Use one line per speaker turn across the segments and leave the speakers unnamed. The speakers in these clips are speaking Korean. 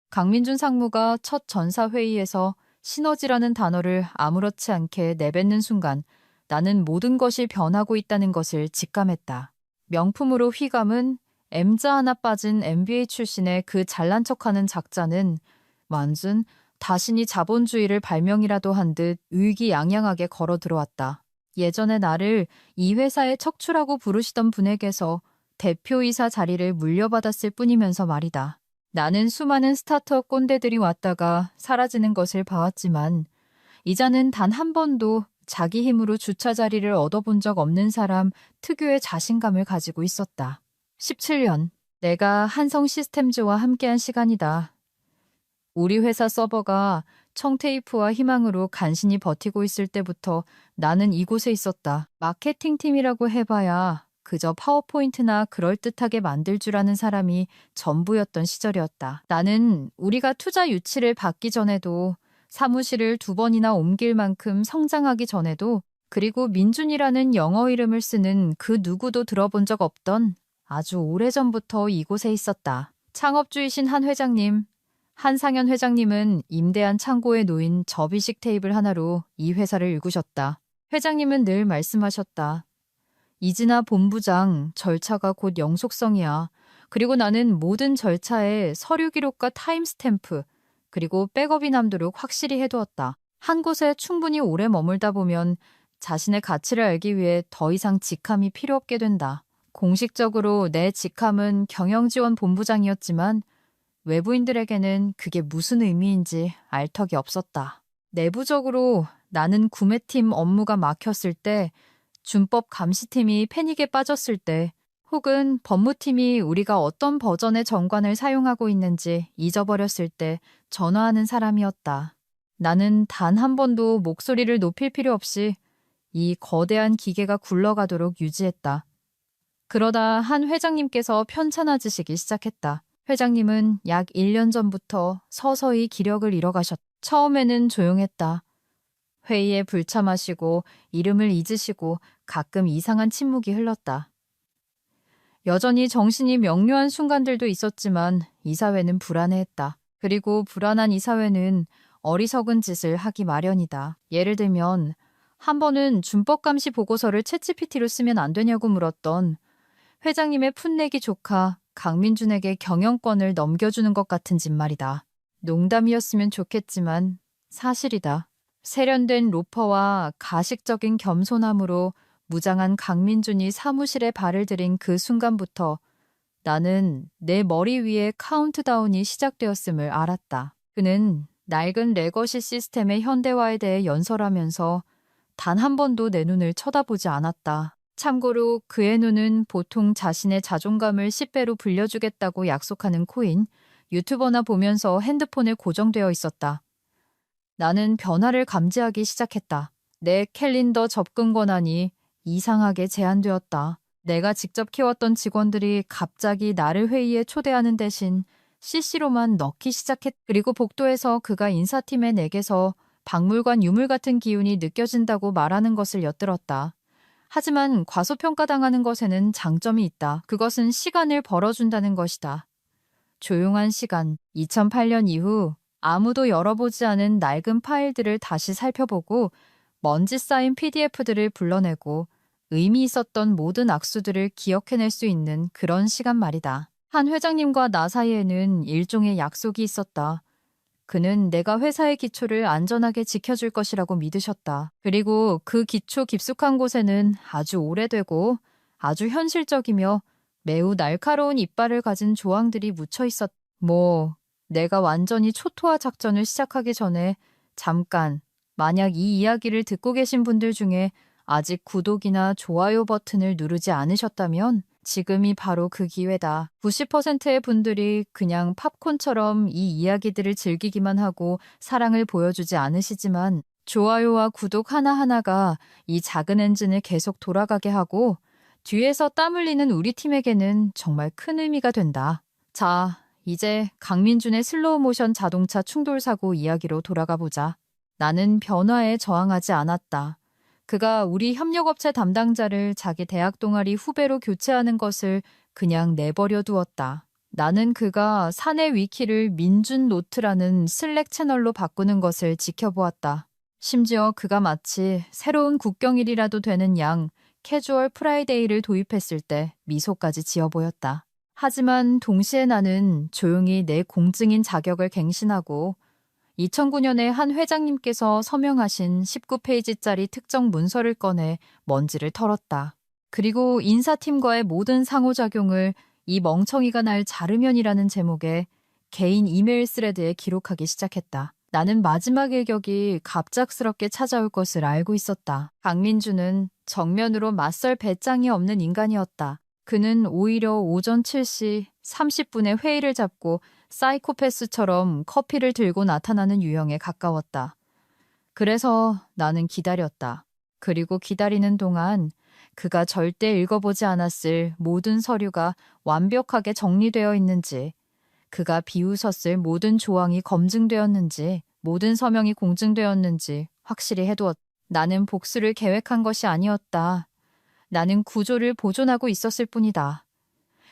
강민준 상무가 첫 전사회의에서 시너지라는 단어를 아무렇지 않게 내뱉는 순간 나는 모든 것이 변하고 있다는 것을 직감했다. 명품으로 휘감은 M자 하나 빠진 MBA 출신의 그 잘난 척하는 작자는 완전 다신이 자본주의를 발명이라도 한 듯 의기양양하게 걸어 들어왔다. 예전에 나를 이 회사의 척추라고 부르시던 분에게서 대표이사 자리를 물려받았을 뿐이면서 말이다. 나는 수많은 스타트업 꼰대들이 왔다가 사라지는 것을 봐왔지만 이자는 단 한 번도 자기 힘으로 주차 자리를 얻어본 적 없는 사람 특유의 자신감을 가지고 있었다. 17년, 내가 한성 시스템즈와 함께한 시간이다. 우리 회사 서버가 청테이프와 희망으로 간신히 버티고 있을 때부터 나는 이곳에 있었다. 마케팅팀이라고 해봐야 그저 파워포인트나 그럴듯하게 만들 줄 아는 사람이 전부였던 시절이었다. 나는 우리가 투자 유치를 받기 전에도 사무실을 2번이나 옮길 만큼 성장하기 전에도 그리고 민준이라는 영어 이름을 쓰는 그 누구도 들어본 적 없던 아주 오래전부터 이곳에 있었다. 창업주이신 한 회장님, 한상현 회장님은 임대한 창고에 놓인 접이식 테이블 하나로 이 회사를 일구셨다. 회장님은 늘 말씀하셨다. 이진아 본부장, 절차가 곧 영속성이야. 그리고 나는 모든 절차에 서류 기록과 타임스탬프, 그리고 백업이 남도록 확실히 해두었다. 한 곳에 충분히 오래 머물다 보면 자신의 가치를 알기 위해 더 이상 직함이 필요 없게 된다. 공식적으로 내 직함은 경영지원 본부장이었지만 외부인들에게는 그게 무슨 의미인지 알 턱이 없었다. 내부적으로 나는 구매팀 업무가 막혔을 때, 준법 감시팀이 패닉에 빠졌을 때, 혹은 법무팀이 우리가 어떤 버전의 정관을 사용하고 있는지 잊어버렸을 때 전화하는 사람이었다. 나는 단 한 번도 목소리를 높일 필요 없이 이 거대한 기계가 굴러가도록 유지했다. 그러다 한 회장님께서 편찮아지시기 시작했다. 회장님은 약 1년 전부터 서서히 기력을 잃어가셨다. 처음에는 조용했다. 회의에 불참하시고 이름을 잊으시고 가끔 이상한 침묵이 흘렀다. 여전히 정신이 명료한 순간들도 있었지만 이사회는 불안해했다. 그리고 불안한 이사회는 어리석은 짓을 하기 마련이다. 예를 들면 한 번은 준법 감시 보고서를 챗GPT로 쓰면 안 되냐고 물었던 회장님의 풋내기 조카 강민준에게 경영권을 넘겨주는 것 같은 짓말이다. 농담이었으면 좋겠지만 사실이다. 세련된 로퍼와 가식적인 겸손함으로 무장한 강민준이 사무실에 발을 들인 그 순간부터 나는 내 머리 위에 카운트다운이 시작되었음을 알았다. 그는 낡은 레거시 시스템의 현대화에 대해 연설하면서 단 한 번도 내 눈을 쳐다보지 않았다. 참고로 그의 눈은 보통 자신의 자존감을 10배로 불려주겠다고 약속하는 코인, 유튜버나 보면서 핸드폰에 고정되어 있었다. 나는 변화를 감지하기 시작했다. 내 캘린더 접근 권한이 이상하게 제한되었다. 내가 직접 키웠던 직원들이 갑자기 나를 회의에 초대하는 대신 CC로만 넣기 시작했. 그리고 복도에서 그가 인사팀의 내게서 박물관 유물 같은 기운이 느껴진다고 말하는 것을 엿들었다. 하지만 과소평가당하는 것에는 장점이 있다. 그것은 시간을 벌어준다는 것이다. 조용한 시간. 2008년 이후 아무도 열어보지 않은 낡은 파일들을 다시 살펴보고 먼지 쌓인 PDF들을 불러내고 의미 있었던 모든 악수들을 기억해낼 수 있는 그런 시간 말이다. 한 회장님과 나 사이에는 일종의 약속이 있었다. 그는 내가 회사의 기초를 안전하게 지켜줄 것이라고 믿으셨다. 그리고 그 기초 깊숙한 곳에는 아주 오래되고 아주 현실적이며 매우 날카로운 이빨을 가진 조항들이 묻혀 있었다. 내가 완전히 초토화 작전을 시작하기 전에 잠깐, 만약 이 이야기를 듣고 계신 분들 중에 아직 구독이나 좋아요 버튼을 누르지 않으셨다면 지금이 바로 그 기회다. 90%의 분들이 그냥 팝콘처럼 이 이야기들을 즐기기만 하고 사랑을 보여주지 않으시지만 좋아요와 구독 하나하나가 이 작은 엔진을 계속 돌아가게 하고 뒤에서 땀 흘리는 우리 팀에게는 정말 큰 의미가 된다. 자, 이제 강민준의 슬로우 모션 자동차 충돌 사고 이야기로 돌아가 보자. 나는 변화에 저항하지 않았다. 그가 우리 협력업체 담당자를 자기 대학 동아리 후배로 교체하는 것을 그냥 내버려 두었다. 나는 그가 사내 위키를 민준 노트라는 슬랙 채널로 바꾸는 것을 지켜보았다. 심지어 그가 마치 새로운 국경일이라도 되는 양 캐주얼 프라이데이를 도입했을 때 미소까지 지어 보였다. 하지만 동시에 나는 조용히 내 공증인 자격을 갱신하고 2009년에 한 회장님께서 서명하신 19페이지짜리 특정 문서를 꺼내 먼지를 털었다. 그리고 인사팀과의 모든 상호작용을 이 멍청이가 날 자르면이라는 제목의 개인 이메일 스레드에 기록하기 시작했다. 나는 마지막 일격이 갑작스럽게 찾아올 것을 알고 있었다. 강민주는 정면으로 맞설 배짱이 없는 인간이었다. 그는 오히려 오전 7시 30분에 회의를 잡고 사이코패스처럼 커피를 들고 나타나는 유형에 가까웠다. 그래서 나는 기다렸다. 그리고 기다리는 동안 그가 절대 읽어보지 않았을 모든 서류가 완벽하게 정리되어 있는지, 그가 비웃었을 모든 조항이 검증되었는지, 모든 서명이 공증되었는지 확실히 해두었다. 나는 복수를 계획한 것이 아니었다. 나는 구조를 보존하고 있었을 뿐이다.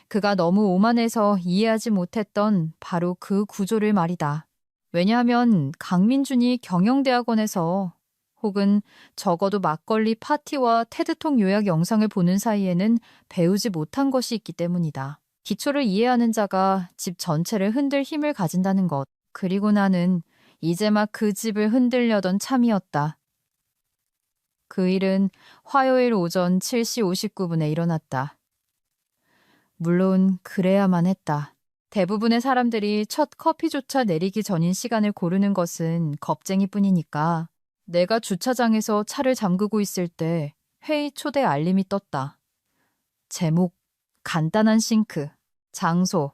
그가 너무 오만해서 이해하지 못했던 바로 그 구조를 말이다. 왜냐하면 강민준이 경영대학원에서 혹은 적어도 막걸리 파티와 테드톡 요약 영상을 보는 사이에는 배우지 못한 것이 있기 때문이다. 기초를 이해하는 자가 집 전체를 흔들 힘을 가진다는 것. 그리고 나는 이제 막 그 집을 흔들려던 참이었다. 그 일은 화요일 오전 7시 59분에 일어났다. 물론 그래야만 했다. 대부분의 사람들이 첫 커피조차 내리기 전인 시간을 고르는 것은 겁쟁이뿐이니까 내가 주차장에서 차를 잠그고 있을 때 회의 초대 알림이 떴다. 제목, 간단한 싱크. 장소,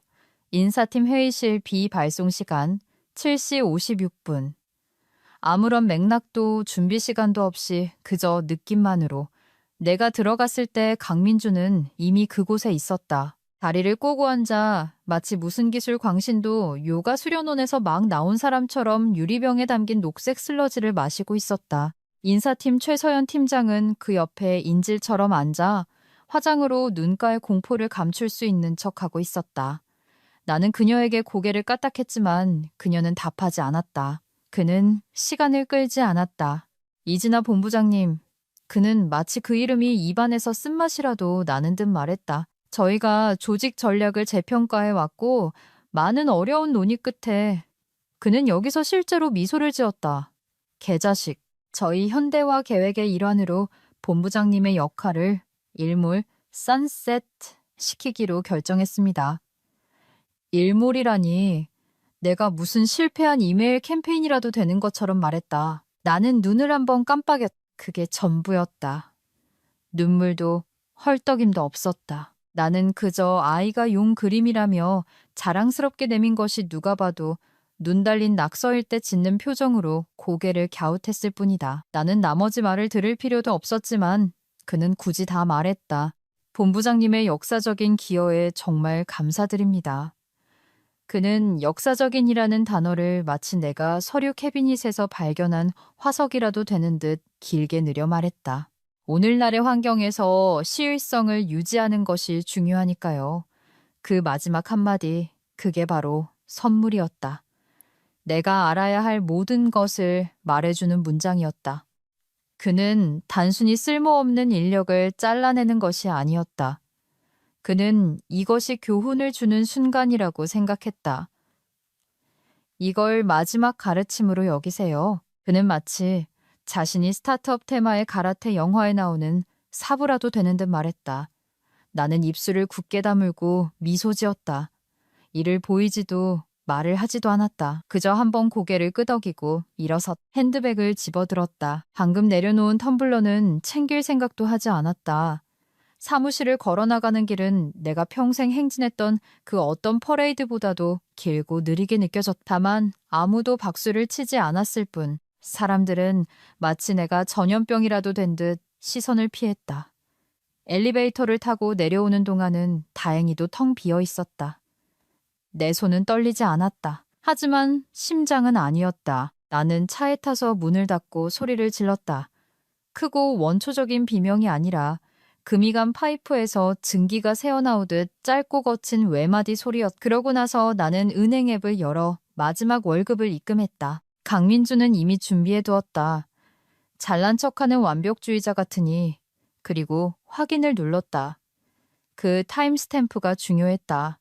인사팀 회의실 비발송 시간 7시 56분. 아무런 맥락도 준비 시간도 없이 그저 느낌만으로 내가 들어갔을 때 강민주는 이미 그곳에 있었다. 다리를 꼬고 앉아 마치 무슨 기술 광신도 요가 수련원에서 막 나온 사람처럼 유리병에 담긴 녹색 슬러지를 마시고 있었다. 인사팀 최서연 팀장은 그 옆에 인질처럼 앉아 화장으로 눈가의 공포를 감출 수 있는 척하고 있었다. 나는 그녀에게 고개를 까딱했지만 그녀는 답하지 않았다. 그는 시간을 끌지 않았다. 이진아 본부장님, 그는 마치 그 이름이 입안에서 쓴맛이라도 나는 듯 말했다. 저희가 조직 전략을 재평가해 왔고 많은 어려운 논의 끝에 그는 여기서 실제로 미소를 지었다. 개자식. 저희 현대화 계획의 일환으로 본부장님의 역할을 일몰, 선셋 시키기로 결정했습니다. 일몰이라니 내가 무슨 실패한 이메일 캠페인이라도 되는 것처럼 말했다. 나는 눈을 한번 깜빡였다. 그게 전부였다. 눈물도 헐떡임도 없었다. 나는 그저 아이가 용 그림이라며 자랑스럽게 내민 것이 누가 봐도 눈 달린 낙서일 때 짓는 표정으로 고개를 갸웃했을 뿐이다. 나는 나머지 말을 들을 필요도 없었지만 그는 굳이 다 말했다. 본부장님의 역사적인 기여에 정말 감사드립니다. 그는 역사적인이라는 단어를 마치 내가 서류 캐비닛에서 발견한 화석이라도 되는 듯 길게 느려 말했다. 오늘날의 환경에서 시일성을 유지하는 것이 중요하니까요. 그 마지막 한마디, 그게 바로 선물이었다. 내가 알아야 할 모든 것을 말해주는 문장이었다. 그는 단순히 쓸모없는 인력을 잘라내는 것이 아니었다. 그는 이것이 교훈을 주는 순간이라고 생각했다. 이걸 마지막 가르침으로 여기세요. 그는 마치 자신이 스타트업 테마의 가라테 영화에 나오는 사부라도 되는 듯 말했다. 나는 입술을 굳게 다물고 미소 지었다. 이를 보이지도 말을 하지도 않았다. 그저 한번 고개를 끄덕이고 일어섰 핸드백을 집어들었다. 방금 내려놓은 텀블러는 챙길 생각도 하지 않았다. 사무실을 걸어나가는 길은 내가 평생 행진했던 그 어떤 퍼레이드보다도 길고 느리게 느껴졌다. 다만 아무도 박수를 치지 않았을 뿐 사람들은 마치 내가 전염병이라도 된 듯 시선을 피했다. 엘리베이터를 타고 내려오는 동안은 다행히도 텅 비어 있었다. 내 손은 떨리지 않았다. 하지만 심장은 아니었다. 나는 차에 타서 문을 닫고 소리를 질렀다. 크고 원초적인 비명이 아니라 금이 간 파이프에서 증기가 새어나오듯 짧고 거친 외마디 소리였. 그러고 나서 나는 은행 앱을 열어 마지막 월급을 입금했다. 강민주는 이미 준비해두었다. 잘난 척하는 완벽주의자 같으니. 그리고 확인을 눌렀다. 그 타임스탬프가 중요했다.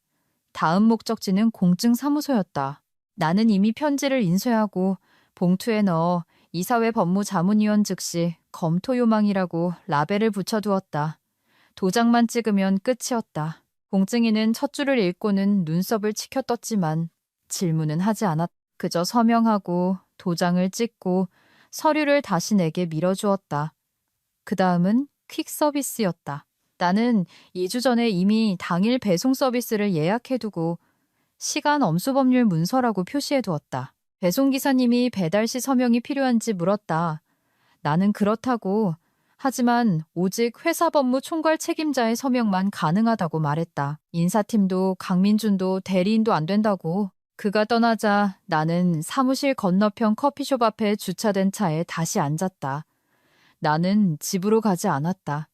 다음 목적지는 공증사무소였다. 나는 이미 편지를 인쇄하고 봉투에 넣어 이사회 법무자문위원 즉시 검토 요망이라고 라벨을 붙여두었다. 도장만 찍으면 끝이었다. 공증이는 첫 줄을 읽고는 눈썹을 치켜떴지만 질문은 하지 않았다. 그저 서명하고 도장을 찍고 서류를 다시 내게 밀어주었다. 그 다음은 퀵서비스였다. 나는 2주 전에 이미 당일 배송 서비스를 예약해두고 시간 엄수법률 문서라고 표시해두었다. 배송기사님이 배달 시 서명이 필요한지 물었다. 나는 그렇다고, 하지만 오직 회사 법무 총괄 책임자의 서명만 가능하다고 말했다. 인사팀도 강민준도 대리인도 안 된다고. 그가 떠나자 나는 사무실 건너편 커피숍 앞에 주차된 차에 다시 앉았다. 나는 집으로 가지 않았다.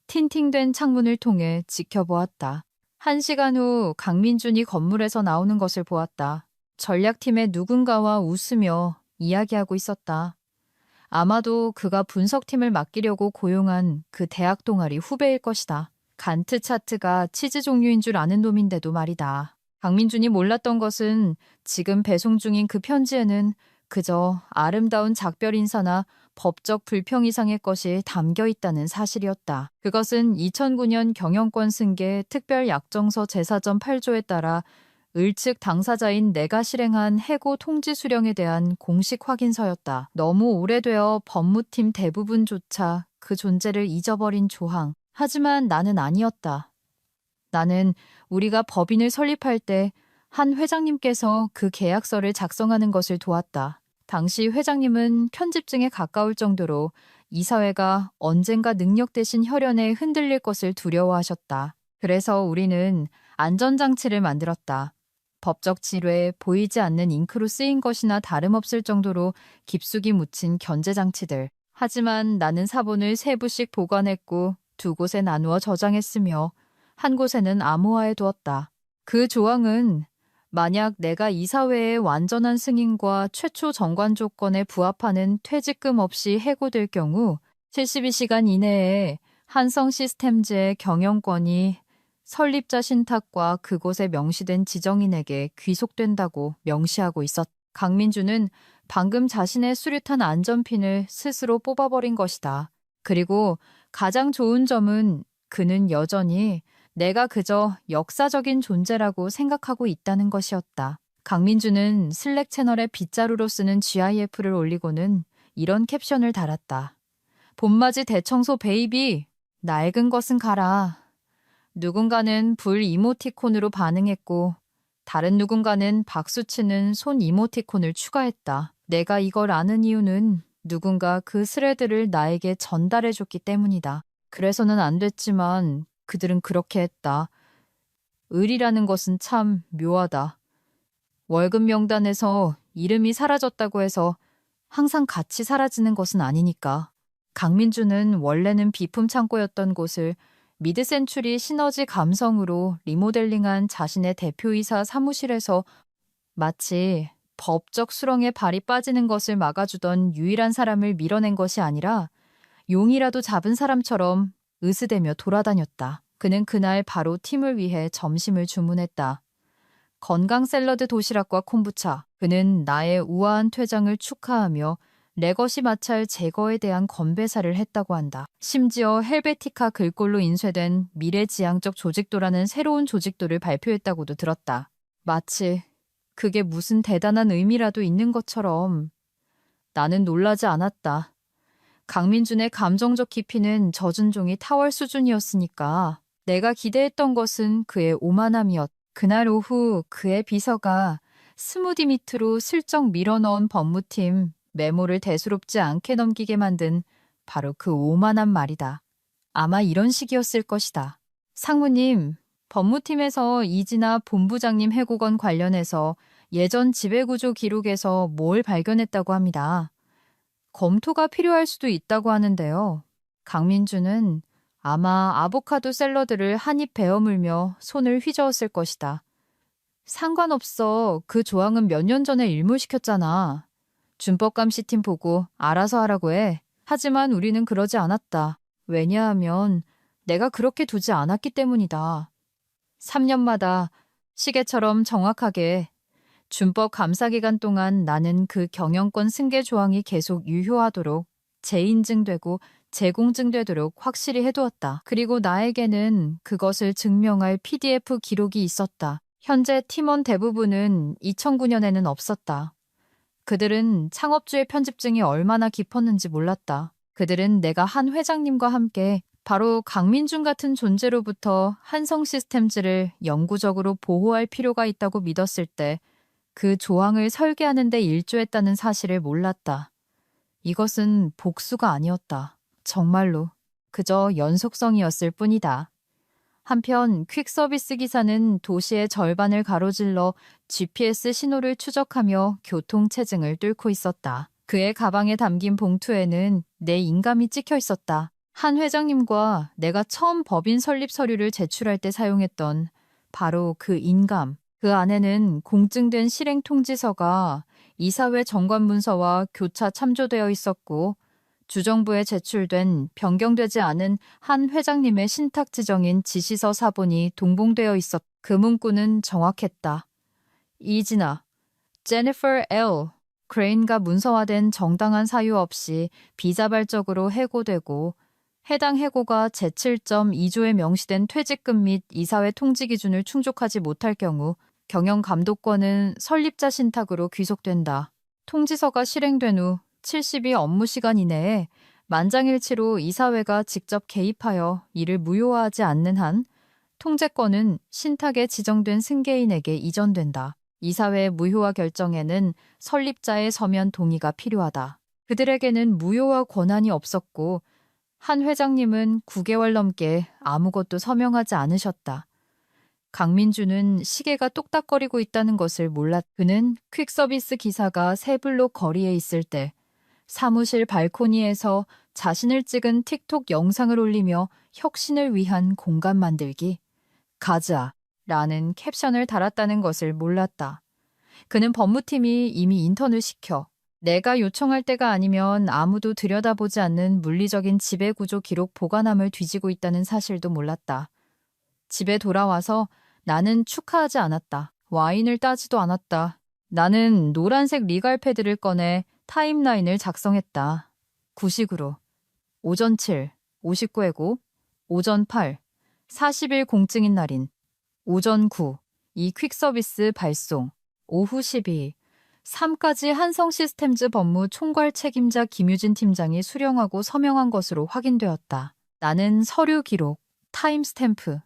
틴팅된 창문을 통해 지켜보았다. 1시간 후 강민준이 건물에서 나오는 것을 보았다. 전략팀의 누군가와 웃으며 이야기하고 있었다. 아마도 그가 분석팀을 맡기려고 고용한 그 대학 동아리 후배일 것이다. 간트 차트가 치즈 종류인 줄 아는 놈인데도 말이다. 강민준이 몰랐던 것은 지금 배송 중인 그 편지에는 그저 아름다운 작별 인사나 법적 불평 이상의 것이 담겨 있다는 사실이었다. 그것은 2009년 경영권 승계 특별 약정서 제사전 8조에 따라 을측 당사자인 내가 실행한 해고 통지 수령에 대한 공식 확인서였다. 너무 오래되어 법무팀 대부분조차 그 존재를 잊어버린 조항. 하지만 나는 아니었다. 나는 우리가 법인을 설립할 때 한 회장님께서 그 계약서를 작성하는 것을 도왔다. 당시 회장님은 편집증에 가까울 정도로 이사회가 언젠가 능력 대신 혈연에 흔들릴 것을 두려워하셨다. 그래서 우리는 안전장치를 만들었다. 법적 지뢰에 보이지 않는 잉크로 쓰인 것이나 다름없을 정도로 깊숙이 묻힌 견제장치들. 하지만 나는 사본을 3부씩 보관했고 2곳에 나누어 저장했으며 한 곳에는 암호화해 두었다. 그 조항은 만약 내가 이사회의 완전한 승인과 최초 정관 조건에 부합하는 퇴직금 없이 해고될 경우 72시간 이내에 한성 시스템즈의 경영권이 설립자 신탁과 그곳에 명시된 지정인에게 귀속된다고 명시하고 있었다. 강민주는 방금 자신의 수류탄 안전핀을 스스로 뽑아버린 것이다. 그리고 가장 좋은 점은 그는 여전히 내가 그저 역사적인 존재라고 생각하고 있다는 것이었다. 강민주는 슬랙 채널에 빗자루로 쓰는 GIF를 올리고는 이런 캡션을 달았다. 봄맞이 대청소 베이비, 낡은 것은 가라. 누군가는 불 이모티콘으로 반응했고 다른 누군가는 박수치는 손 이모티콘을 추가했다. 내가 이걸 아는 이유는 누군가 그 스레드를 나에게 전달해줬기 때문이다. 그래서는 안 됐지만 그들은 그렇게 했다. 을이라는 것은 참 묘하다. 월급 명단에서 이름이 사라졌다고 해서 항상 같이 사라지는 것은 아니니까. 강민주는 원래는 비품 창고였던 곳을 미드센추리 시너지 감성으로 리모델링한 자신의 대표이사 사무실에서 마치 법적 수렁에 발이 빠지는 것을 막아주던 유일한 사람을 밀어낸 것이 아니라 용이라도 잡은 사람처럼 으스대며 돌아다녔다. 그는 그날 바로 팀을 위해 점심을 주문했다. 건강 샐러드 도시락과 콤부차. 그는 나의 우아한 퇴장을 축하하며 레거시 마찰 제거에 대한 건배사를 했다고 한다. 심지어 헬베티카 글꼴로 인쇄된 미래지향적 조직도라는 새로운 조직도를 발표했다고도 들었다. 마치 그게 무슨 대단한 의미라도 있는 것처럼. 나는 놀라지 않았다. 강민준의 감정적 깊이는 젖은 종이 타월 수준이었으니까. 내가 기대했던 것은 그의 오만함이었다. 그날 오후 그의 비서가 스무디 밑으로 슬쩍 밀어넣은 법무팀 메모를 대수롭지 않게 넘기게 만든 바로 그 오만한 말이다. 아마 이런 식이었을 것이다. 상무님, 법무팀에서 이진아 본부장님 해고건 관련해서 예전 지배구조 기록에서 뭘 발견했다고 합니다. 검토가 필요할 수도 있다고 하는데요. 강민주는 아마 아보카도 샐러드를 한 입 베어 물며 손을 휘저었을 것이다. 상관없어. 그 조항은 몇 년 전에 일몰시켰잖아. 준법감시팀 보고 알아서 하라고 해. 하지만 우리는 그러지 않았다. 왜냐하면 내가 그렇게 두지 않았기 때문이다. 3년마다 시계처럼 정확하게 준법 감사 기간 동안 나는 그 경영권 승계 조항이 계속 유효하도록 재인증되고 재공증되도록 확실히 해두었다. 그리고 나에게는 그것을 증명할 PDF 기록이 있었다. 현재 팀원 대부분은 2009년에는 없었다. 그들은 창업주의 편집증이 얼마나 깊었는지 몰랐다. 그들은 내가 한 회장님과 함께 바로 강민준 같은 존재로부터 한성 시스템즈를 영구적으로 보호할 필요가 있다고 믿었을 때 그 조항을 설계하는 데 일조했다는 사실을 몰랐다. 이것은 복수가 아니었다. 정말로 그저 연속성이었을 뿐이다. 한편 퀵서비스 기사는 도시의 절반을 가로질러 GPS 신호를 추적하며 교통체증을 뚫고 있었다. 그의 가방에 담긴 봉투에는 내 인감이 찍혀 있었다. 한 회장님과 내가 처음 법인 설립 서류를 제출할 때 사용했던 바로 그 인감. 그 안에는 공증된 실행 통지서가 이사회 정관 문서와 교차 참조되어 있었고 주정부에 제출된 변경되지 않은 한 회장님의 신탁 지정인 지시서 사본이 동봉되어 있었. 그 문구는 정확했다. 이진아, 제니퍼 L. 크레인과 문서화된 정당한 사유 없이 비자발적으로 해고되고 해당 해고가 제7.2조에 명시된 퇴직금 및 이사회 통지 기준을 충족하지 못할 경우 경영 감독권은 설립자 신탁으로 귀속된다. 통지서가 실행된 후 70일 업무 시간 이내에 만장일치로 이사회가 직접 개입하여 이를 무효화하지 않는 한 통제권은 신탁에 지정된 승계인에게 이전된다. 이사회의 무효화 결정에는 설립자의 서면 동의가 필요하다. 그들에게는 무효화 권한이 없었고 한 회장님은 9개월 넘게 아무것도 서명하지 않으셨다. 강민주는 시계가 똑딱거리고 있다는 것을 몰랐. 그는 퀵서비스 기사가 세 블록 거리에 있을 때 사무실 발코니에서 자신을 찍은 틱톡 영상을 올리며 혁신을 위한 공간 만들기, 가자라는 캡션을 달았다는 것을 몰랐다. 그는 법무팀이 이미 인턴을 시켜 내가 요청할 때가 아니면 아무도 들여다보지 않는 물리적인 지배구조 기록 보관함을 뒤지고 있다는 사실도 몰랐다. 집에 돌아와서 나는 축하하지 않았다. 와인을 따지도 않았다. 나는 노란색 리갈 패드를 꺼내 타임라인을 작성했다. 구식으로 오전 7, 59회고 오전 8, 40일 공증인 날인 오전 9, 이 퀵서비스 발송 오후 12, 3까지 한성 시스템즈 법무 총괄 책임자 김유진 팀장이 수령하고 서명한 것으로 확인되었다. 나는 서류 기록, 타임스탬프,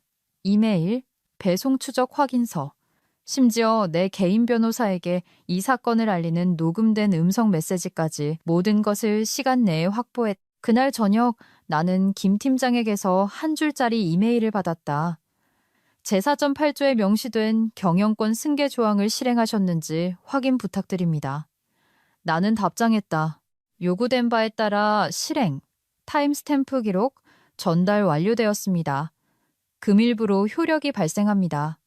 이메일, 배송 추적 확인서, 심지어 내 개인 변호사에게 이 사건을 알리는 녹음된 음성 메시지까지 모든 것을 시간 내에 확보했. 그날 저녁 나는 김 팀장에게서 한 줄짜리 이메일을 받았다. 제4.8조에 명시된 경영권 승계 조항을 실행하셨는지 확인 부탁드립니다. 나는 답장했다. 요구된 바에 따라 실행, 타임스탬프 기록, 전달 완료되었습니다. 금일부로 효력이 발생합니다.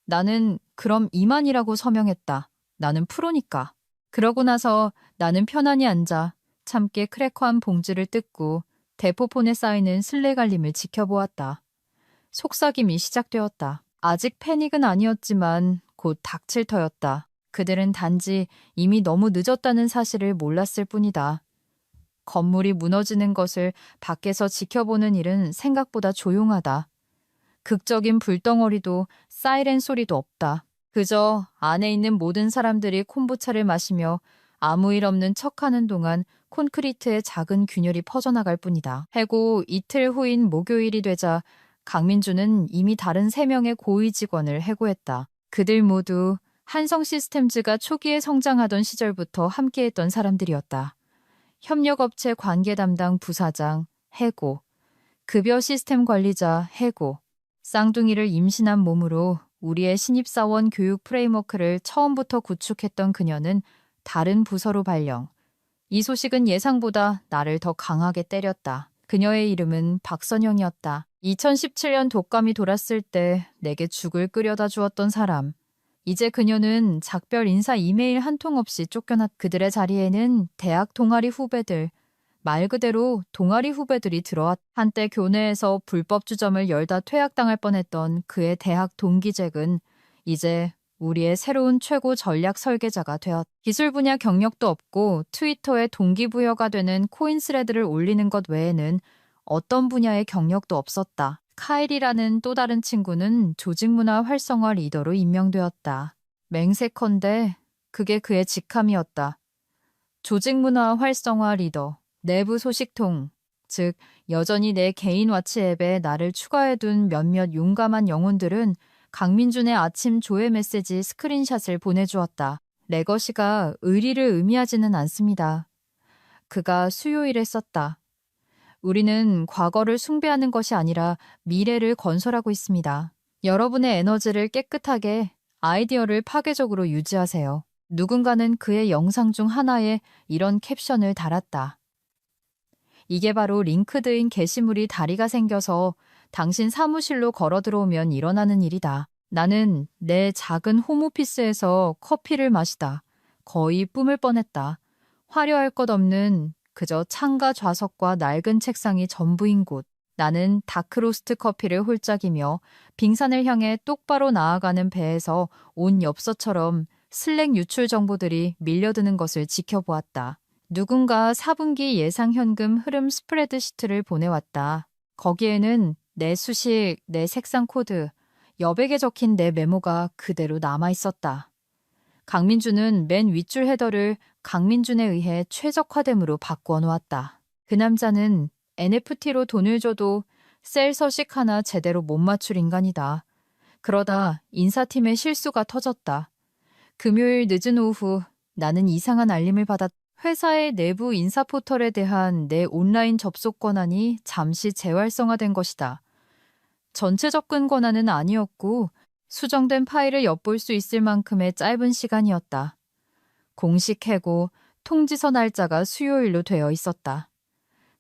나는 그럼 이만이라고 서명했다. 나는 프로니까. 그러고 나서 나는 편안히 앉아 참깨 크래커한 봉지를 뜯고 대포폰에 쌓이는 슬레갈림을 지켜보았다. 속삭임이 시작되었다. 아직 패닉은 아니었지만 곧 닥칠 터였다. 그들은 단지 이미 너무 늦었다는 사실을 몰랐을 뿐이다. 건물이 무너지는 것을 밖에서 지켜보는 일은 생각보다 조용하다. 극적인 불덩어리도 사이렌 소리도 없다. 그저 안에 있는 모든 사람들이 콤부차를 마시며 아무 일 없는 척하는 동안 콘크리트에 작은 균열이 퍼져나갈 뿐이다. 해고 이틀 후인 목요일이 되자 강민주는 이미 다른 3명의 고위 직원을 해고했다. 그들 모두 한성 시스템즈가 초기에 성장하던 시절부터 함께했던 사람들이었다. 협력업체 관계 담당 부사장 해고, 급여 시스템 관리자 해고, 쌍둥이를 임신한 몸으로 우리의 신입사원 교육 프레임워크를 처음부터 구축했던 그녀는 다른 부서로 발령. 이 소식은 예상보다 나를 더 강하게 때렸다. 그녀의 이름은 박선영이었다. 2017년 독감이 돌았을 때 내게 죽을 끓여다 주었던 사람. 이제 그녀는 작별 인사 이메일 한 통 없이 쫓겨났. 그들의 자리에는 대학 동아리 후배들, 말 그대로 동아리 후배들이 들어왔. 한때 교내에서 불법 주점을 열다 퇴학당할 뻔했던 그의 대학 동기잭은 이제 우리의 새로운 최고 전략 설계자가 되었. 기술 분야 경력도 없고 트위터에 동기부여가 되는 코인스레드를 올리는 것 외에는 어떤 분야의 경력도 없었다. 카일이라는 또 다른 친구는 조직문화 활성화 리더로 임명되었다. 맹세컨대 그게 그의 직함이었다. 조직문화 활성화 리더, 내부 소식통, 즉 여전히 내 개인 와치 앱에 나를 추가해둔 몇몇 용감한 영혼들은 강민준의 아침 조회 메시지 스크린샷을 보내주었다. 레거시가 의리를 의미하지는 않습니다. 그가 수요일에 썼다. 우리는 과거를 숭배하는 것이 아니라 미래를 건설하고 있습니다. 여러분의 에너지를 깨끗하게, 아이디어를 파괴적으로 유지하세요. 누군가는 그의 영상 중 하나에 이런 캡션을 달았다. 이게 바로 링크드인 게시물이 다리가 생겨서 당신 사무실로 걸어 들어오면 일어나는 일이다. 나는 내 작은 홈오피스에서 커피를 마시다 거의 뿜을 뻔했다. 화려할 것 없는 그저 창가 좌석과 낡은 책상이 전부인 곳. 나는 다크로스트 커피를 홀짝이며 빙산을 향해 똑바로 나아가는 배에서 온 엽서처럼 슬랙 유출 정보들이 밀려드는 것을 지켜보았다. 누군가 4분기 예상 현금 흐름 스프레드시트를 보내왔다. 거기에는 내 수식, 내 색상 코드, 여백에 적힌 내 메모가 그대로 남아있었다. 강민준은 맨 윗줄 헤더를 강민준에 의해 최적화됨으로 바꾸어 놓았다. 그 남자는 NFT로 돈을 줘도 셀 서식 하나 제대로 못 맞출 인간이다. 그러다 인사팀의 실수가 터졌다. 금요일 늦은 오후 나는 이상한 알림을 받았다. 회사의 내부 인사 포털에 대한 내 온라인 접속 권한이 잠시 재활성화된 것이다. 전체 접근 권한은 아니었고 수정된 파일을 엿볼 수 있을 만큼의 짧은 시간이었다. 공식 해고, 통지서 날짜가 수요일로 되어 있었다.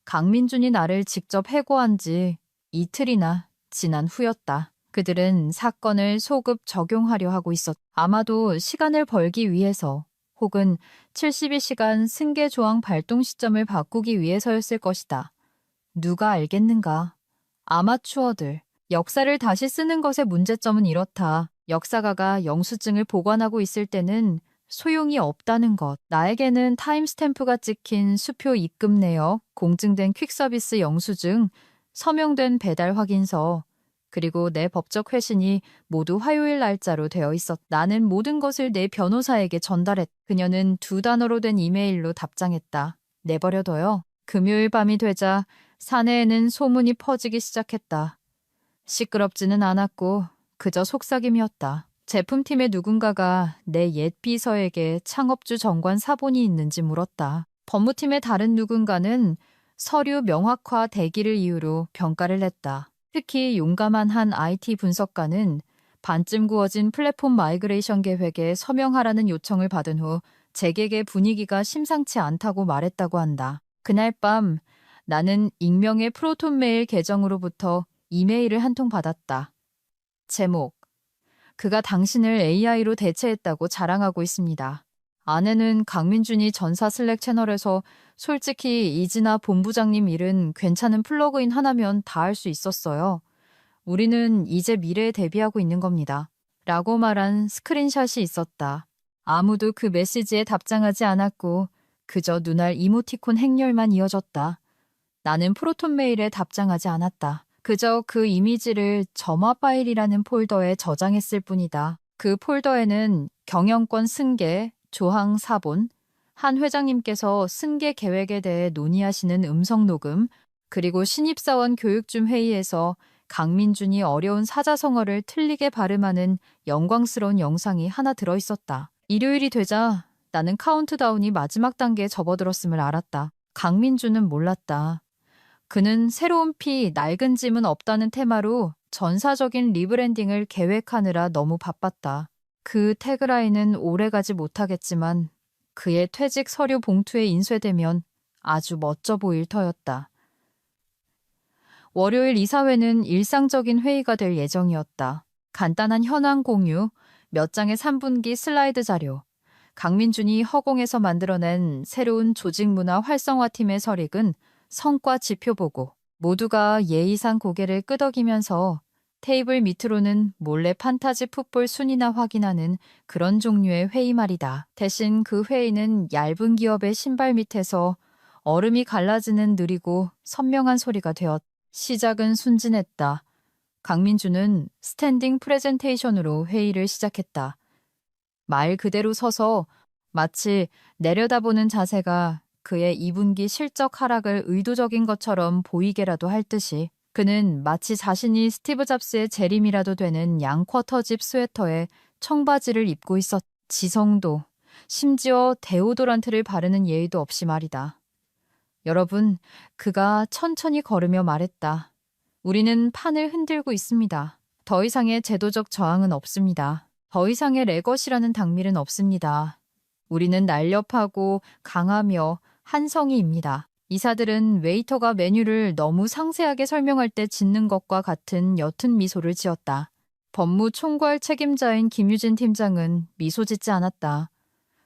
강민준이 나를 직접 해고한 지 이틀이나 지난 후였다. 그들은 사건을 소급 적용하려 하고 있었다. 아마도 시간을 벌기 위해서 혹은 72시간 승계 조항 발동 시점을 바꾸기 위해서였을 것이다. 누가 알겠는가? 아마추어들. 역사를 다시 쓰는 것의 문제점은 이렇다. 역사가가 영수증을 보관하고 있을 때는 소용이 없다는 것. 나에게는 타임스탬프가 찍힌 수표 입금 내역, 공증된 퀵서비스 영수증, 서명된 배달 확인서, 그리고 내 법적 회신이 모두 화요일 날짜로 되어 있었다. 나는 모든 것을 내 변호사에게 전달했다. 그녀는 2단어로 된 이메일로 답장했다. 내버려둬요. 금요일 밤이 되자 사내에는 소문이 퍼지기 시작했다. 시끄럽지는 않았고 그저 속삭임이었다. 제품팀의 누군가가 내 옛 비서에게 창업주 정관 사본이 있는지 물었다. 법무팀의 다른 누군가는 서류 명확화 대기를 이유로 평가를 냈다. 특히 용감한 한 IT 분석가는 반쯤 구워진 플랫폼 마이그레이션 계획에 서명하라는 요청을 받은 후 재계의 분위기가 심상치 않다고 말했다고 한다. 그날 밤 나는 익명의 프로톤 메일 계정으로부터 이메일을 한 통 받았다. 제목: 그가 당신을 AI로 대체했다고 자랑하고 있습니다. 아내는 강민준이 전사 슬랙 채널에서 솔직히 이진아 본부장님 일은 괜찮은 플러그인 하나면 다 할 수 있었어요. 우리는 이제 미래에 대비하고 있는 겁니다. 라고 말한 스크린샷이 있었다. 아무도 그 메시지에 답장하지 않았고 그저 눈알 이모티콘 행렬만 이어졌다. 나는 프로톤 메일에 답장하지 않았다. 그저 그 이미지를 점화 파일이라는 폴더에 저장했을 뿐이다. 그 폴더에는 경영권 승계, 조항 사본, 한 회장님께서 승계 계획에 대해 논의하시는 음성 녹음, 그리고 신입사원 교육중 회의에서 강민준이 어려운 사자성어를 틀리게 발음하는 영광스러운 영상이 하나 들어있었다. 일요일이 되자 나는 카운트다운이 마지막 단계에 접어들었음을 알았다. 강민준은 몰랐다. 그는 새로운 피, 낡은 짐은 없다는 테마로 전사적인 리브랜딩을 계획하느라 너무 바빴다. 그 태그라인은 오래가지 못하겠지만 그의 퇴직 서류 봉투에 인쇄되면 아주 멋져 보일 터였다. 월요일 이사회는 일상적인 회의가 될 예정이었다. 간단한 현황 공유, 몇 장의 3분기 슬라이드 자료, 강민준이 허공에서 만들어낸 새로운 조직문화 활성화팀의 설익은 성과 지표 보고, 모두가 예의상 고개를 끄덕이면서 테이블 밑으로는 몰래 판타지 풋볼 순위나 확인하는 그런 종류의 회의 말이다. 대신 그 회의는 얇은 기업의 신발 밑에서 얼음이 갈라지는 느리고 선명한 소리가 되었다. 시작은 순진했다. 강민주는 스탠딩 프레젠테이션으로 회의를 시작했다. 말 그대로 서서 마치 내려다보는 자세가 그의 2분기 실적 하락을 의도적인 것처럼 보이게라도 할 듯이 그는 마치 자신이 스티브 잡스의 재림이라도 되는 양쿼터집 스웨터에 청바지를 입고 있었. 지성도, 심지어 데오도란트를 바르는 예의도 없이 말이다. 여러분, 그가 천천히 걸으며 말했다. 우리는 판을 흔들고 있습니다. 더 이상의 제도적 저항은 없습니다. 더 이상의 레것이라는 당밀은 없습니다. 우리는 날렵하고 강하며 한성이입니다. 이사들은 웨이터가 메뉴를 너무 상세하게 설명할 때 짓는 것과 같은 옅은 미소를 지었다. 법무총괄 책임자인 김유진 팀장은 미소 짓지 않았다.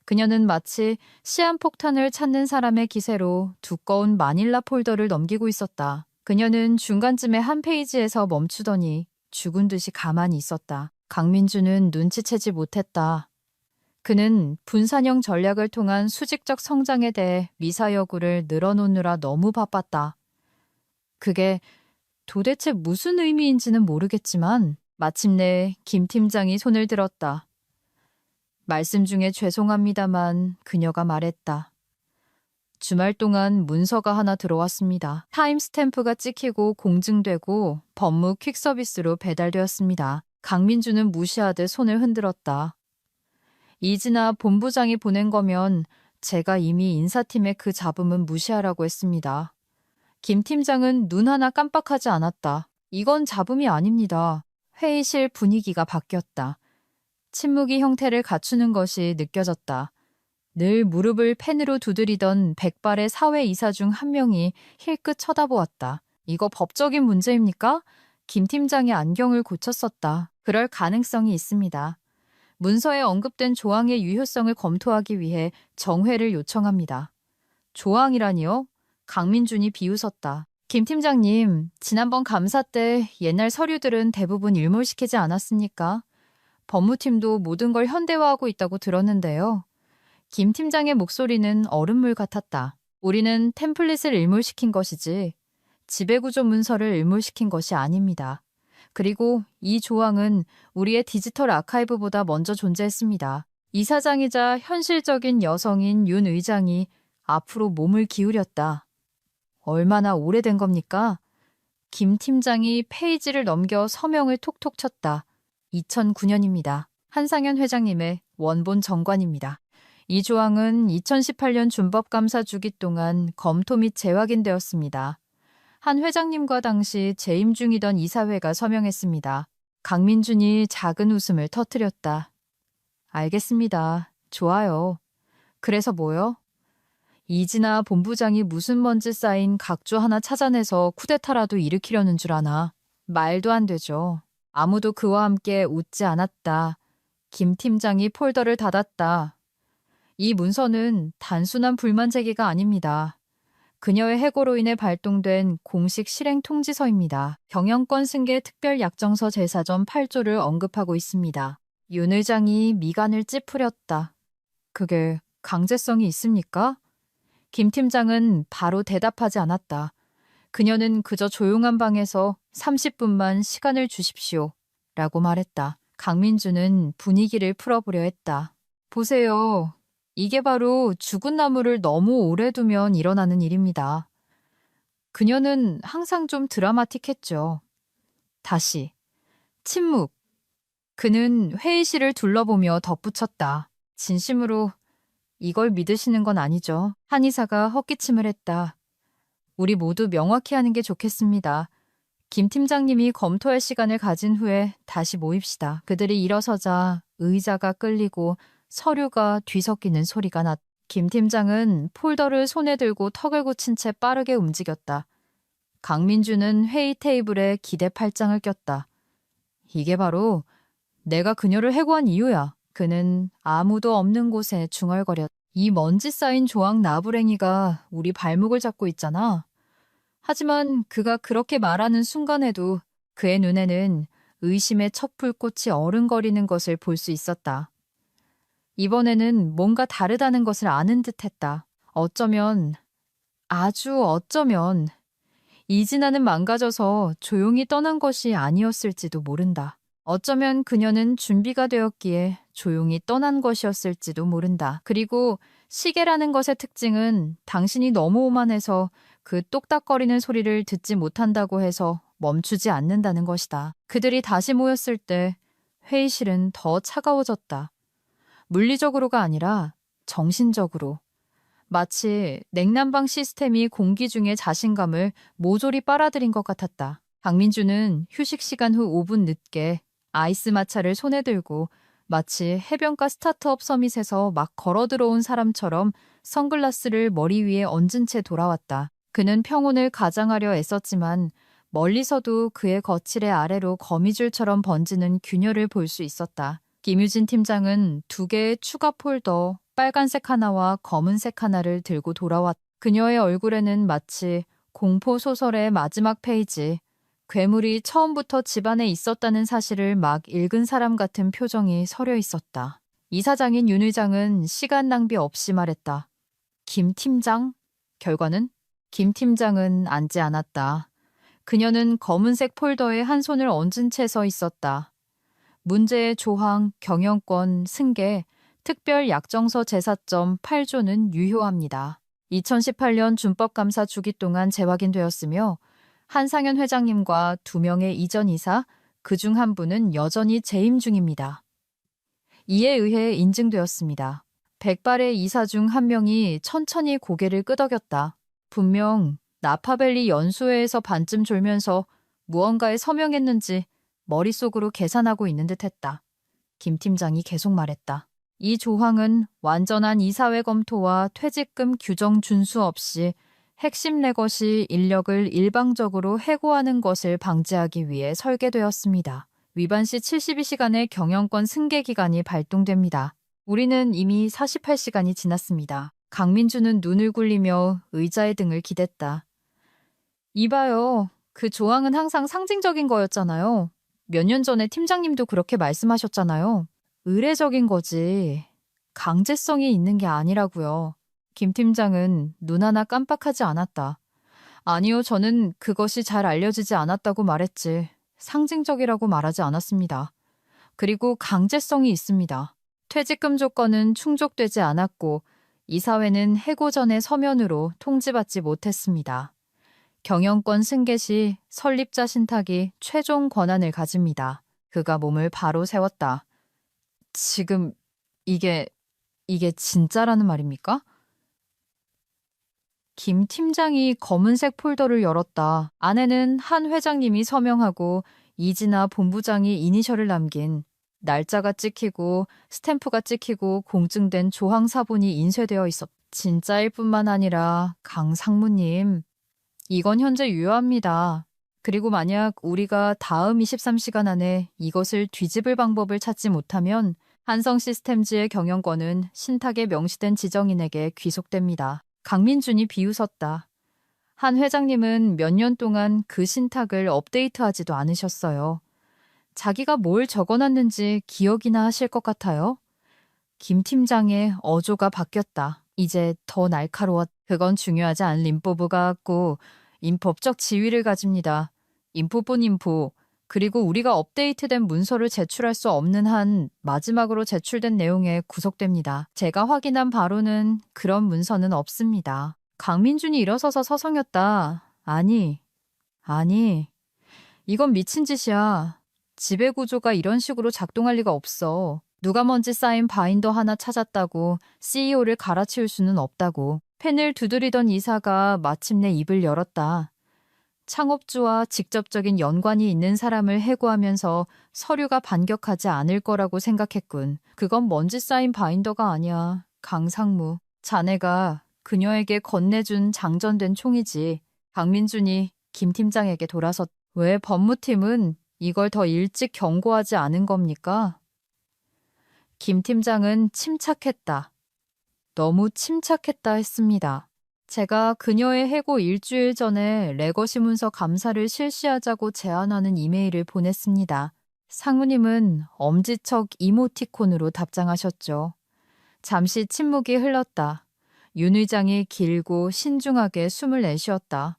그녀는 마치 시한폭탄을 찾는 사람의 기세로 두꺼운 마닐라 폴더를 넘기고 있었다. 그녀는 중간쯤에 한 페이지에서 멈추더니 죽은 듯이 가만히 있었다. 강민주는 눈치채지 못했다. 그는 분산형 전략을 통한 수직적 성장에 대해 미사여구를 늘어놓느라 너무 바빴다. 그게 도대체 무슨 의미인지는 모르겠지만 마침내 김 팀장이 손을 들었다. 말씀 중에 죄송합니다만 그녀가 말했다. 주말 동안 문서가 하나 들어왔습니다. 타임스탬프가 찍히고 공증되고 법무 퀵서비스로 배달되었습니다. 강민주는 무시하듯 손을 흔들었다. 이진아 본부장이 보낸 거면 제가 이미 인사팀의 그 잡음은 무시하라고 했습니다. 김 팀장은 눈 하나 깜빡하지 않았다. 이건 잡음이 아닙니다. 회의실 분위기가 바뀌었다. 침묵이 형태를 갖추는 것이 느껴졌다. 늘 무릎을 펜으로 두드리던 백발의 사회이사 중 한 명이 힐끗 쳐다보았다. 이거 법적인 문제입니까? 김 팀장이 안경을 고쳤었다. 그럴 가능성이 있습니다. 문서에 언급된 조항의 유효성을 검토하기 위해 정회를 요청합니다. 조항이라니요? 강민준이 비웃었다. 김 팀장님, 지난번 감사 때 옛날 서류들은 대부분 일몰시키지 않았습니까? 법무팀도 모든 걸 현대화하고 있다고 들었는데요. 김 팀장의 목소리는 얼음물 같았다. 우리는 템플릿을 일몰시킨 것이지 지배구조 문서를 일몰시킨 것이 아닙니다. 그리고 이 조항은 우리의 디지털 아카이브보다 먼저 존재했습니다. 이사장이자 현실적인 여성인 윤 의장이 앞으로 몸을 기울였다. 얼마나 오래된 겁니까? 김 팀장이 페이지를 넘겨 서명을 톡톡 쳤다. 2009년입니다. 한상현 회장님의 원본 정관입니다. 이 조항은 2018년 준법감사 주기 동안 검토 및 재확인되었습니다. 한 회장님과 당시 재임 중이던 이사회가 서명했습니다. 강민준이 작은 웃음을 터뜨렸다. 알겠습니다. 좋아요. 그래서 뭐요? 이진아 본부장이 무슨 먼지 쌓인 각조 하나 찾아내서 쿠데타라도 일으키려는 줄 아나. 말도 안 되죠. 아무도 그와 함께 웃지 않았다. 김 팀장이 폴더를 닫았다. 이 문서는 단순한 불만 제기가 아닙니다. 그녀의 해고로 인해 발동된 공식 실행 통지서입니다. 경영권 승계 특별약정서 제사전 8조를 언급하고 있습니다. 윤 의장이 미간을 찌푸렸다. 그게 강제성이 있습니까? 김 팀장은 바로 대답하지 않았다. 그녀는 그저 조용한 방에서 30분만 시간을 주십시오. 라고 말했다. 강민주는 분위기를 풀어보려 했다. 보세요. 이게 바로 죽은 나무를 너무 오래 두면 일어나는 일입니다. 그녀는 항상 좀 드라마틱했죠. 다시. 침묵. 그는 회의실을 둘러보며 덧붙였다. 진심으로 이걸 믿으시는 건 아니죠. 한의사가 헛기침을 했다. 우리 모두 명확히 하는 게 좋겠습니다. 김 팀장님이 검토할 시간을 가진 후에 다시 모입시다. 그들이 일어서자 의자가 끌리고 서류가 뒤섞이는 소리가 났다. 김 팀장은 폴더를 손에 들고 턱을 굳힌 채 빠르게 움직였다. 강민주는 회의 테이블에 기대팔짱을 꼈다. 이게 바로 내가 그녀를 해고한 이유야. 그는 아무도 없는 곳에 중얼거렸다. 이 먼지 쌓인 조항 나부랭이가 우리 발목을 잡고 있잖아. 하지만 그가 그렇게 말하는 순간에도 그의 눈에는 의심의 촛불꽃이 어른거리는 것을 볼 수 있었다. 이번에는 뭔가 다르다는 것을 아는 듯했다. 어쩌면, 아주 어쩌면 이진아는 망가져서 조용히 떠난 것이 아니었을지도 모른다. 어쩌면 그녀는 준비가 되었기에 조용히 떠난 것이었을지도 모른다. 그리고 시계라는 것의 특징은 당신이 너무 오만해서 그 똑딱거리는 소리를 듣지 못한다고 해서 멈추지 않는다는 것이다. 그들이 다시 모였을 때 회의실은 더 차가워졌다. 물리적으로가 아니라 정신적으로. 마치 냉난방 시스템이 공기 중의 자신감을 모조리 빨아들인 것 같았다. 강민주는 휴식 시간 후 5분 늦게 아이스 마차를 손에 들고 마치 해변가 스타트업 서밋에서 막 걸어 들어온 사람처럼 선글라스를 머리 위에 얹은 채 돌아왔다. 그는 평온을 가장하려 애썼지만 멀리서도 그의 거칠의 아래로 거미줄처럼 번지는 균열을 볼 수 있었다. 김유진 팀장은 2개의 추가 폴더, 빨간색 하나와 검은색 하나를 들고 돌아왔다. 그녀의 얼굴에는 마치 공포소설의 마지막 페이지, 괴물이 처음부터 집안에 있었다는 사실을 막 읽은 사람 같은 표정이 서려 있었다. 이사장인 윤 의장은 시간 낭비 없이 말했다. 김 팀장? 결과는? 김 팀장은 앉지 않았다. 그녀는 검은색 폴더에 한 손을 얹은 채 서 있었다. 문제의 조항, 경영권, 승계, 특별 약정서 제사점 8조는 유효합니다. 2018년 준법감사 주기 동안 재확인되었으며 한상현 회장님과 2명의 이전 이사, 그중 한 분은 여전히 재임 중입니다. 이에 의해 인증되었습니다. 백발의 이사 중 한 명이 천천히 고개를 끄덕였다. 분명 나파밸리 연수회에서 반쯤 졸면서 무언가에 서명했는지 머릿속으로 계산하고 있는 듯했다. 김 팀장이 계속 말했다. 이 조항은 완전한 이사회 검토와 퇴직금 규정 준수 없이 핵심 레거시 인력을 일방적으로 해고하는 것을 방지하기 위해 설계되었습니다. 위반 시 72시간의 경영권 승계 기간이 발동됩니다. 우리는 이미 48시간이 지났습니다. 강민주는 눈을 굴리며 의자의 등을 기댔다. 이봐요. 그 조항은 항상 상징적인 거였잖아요. 몇 년 전에 팀장님도 그렇게 말씀하셨잖아요. 의례적인 거지. 강제성이 있는 게 아니라고요. 김 팀장은 눈 하나 깜빡하지 않았다. 아니요, 저는 그것이 잘 알려지지 않았다고 말했지. 상징적이라고 말하지 않았습니다. 그리고 강제성이 있습니다. 퇴직금 조건은 충족되지 않았고 이사회는 해고 전의 서면으로 통지받지 못했습니다. 경영권 승계 시 설립자 신탁이 최종 권한을 가집니다. 그가 몸을 바로 세웠다. 지금 이게 진짜라는 말입니까? 김 팀장이 검은색 폴더를 열었다. 안에는 한 회장님이 서명하고 이진아 본부장이 이니셜을 남긴 날짜가 찍히고 스탬프가 찍히고 공증된 조항 사본이 인쇄되어 있었다. 진짜일 뿐만 아니라 강 상무님, 이건 현재 유효합니다. 그리고 만약 우리가 다음 23시간 안에 이것을 뒤집을 방법을 찾지 못하면 한성시스템즈의 경영권은 신탁에 명시된 지정인에게 귀속됩니다. 강민준이 비웃었다. 한 회장님은 몇 년 동안 그 신탁을 업데이트하지도 않으셨어요. 자기가 뭘 적어놨는지 기억이나 하실 것 같아요. 김 팀장의 어조가 바뀌었다. 이제 더 날카로웠다. 그건 중요하지 않은 인포부가 갖고 인법적 지위를 가집니다. 인포뿐 인포. 그리고 우리가 업데이트된 문서를 제출할 수 없는 한 마지막으로 제출된 내용에 구속됩니다. 제가 확인한 바로는 그런 문서는 없습니다. 강민준이 일어서서 서성였다. 아니. 이건 미친 짓이야. 지배구조가 이런 식으로 작동할 리가 없어. 누가 먼지 쌓인 바인더 하나 찾았다고 CEO를 갈아치울 수는 없다고. 펜을 두드리던 이사가 마침내 입을 열었다. 창업주와 직접적인 연관이 있는 사람을 해고하면서 서류가 반격하지 않을 거라고 생각했군. 그건 먼지 쌓인 바인더가 아니야. 강상무. 자네가 그녀에게 건네준 장전된 총이지. 강민준이 김 팀장에게 돌아서 왜 법무팀은 이걸 더 일찍 경고하지 않은 겁니까? 김 팀장은 침착했다. 너무 침착했다 했습니다. 제가 그녀의 해고 일주일 전에 레거시 문서 감사를 실시하자고 제안하는 이메일을 보냈습니다. 상무님은 엄지척 이모티콘으로 답장하셨죠. 잠시 침묵이 흘렀다. 윤 의장이 길고 신중하게 숨을 내쉬었다.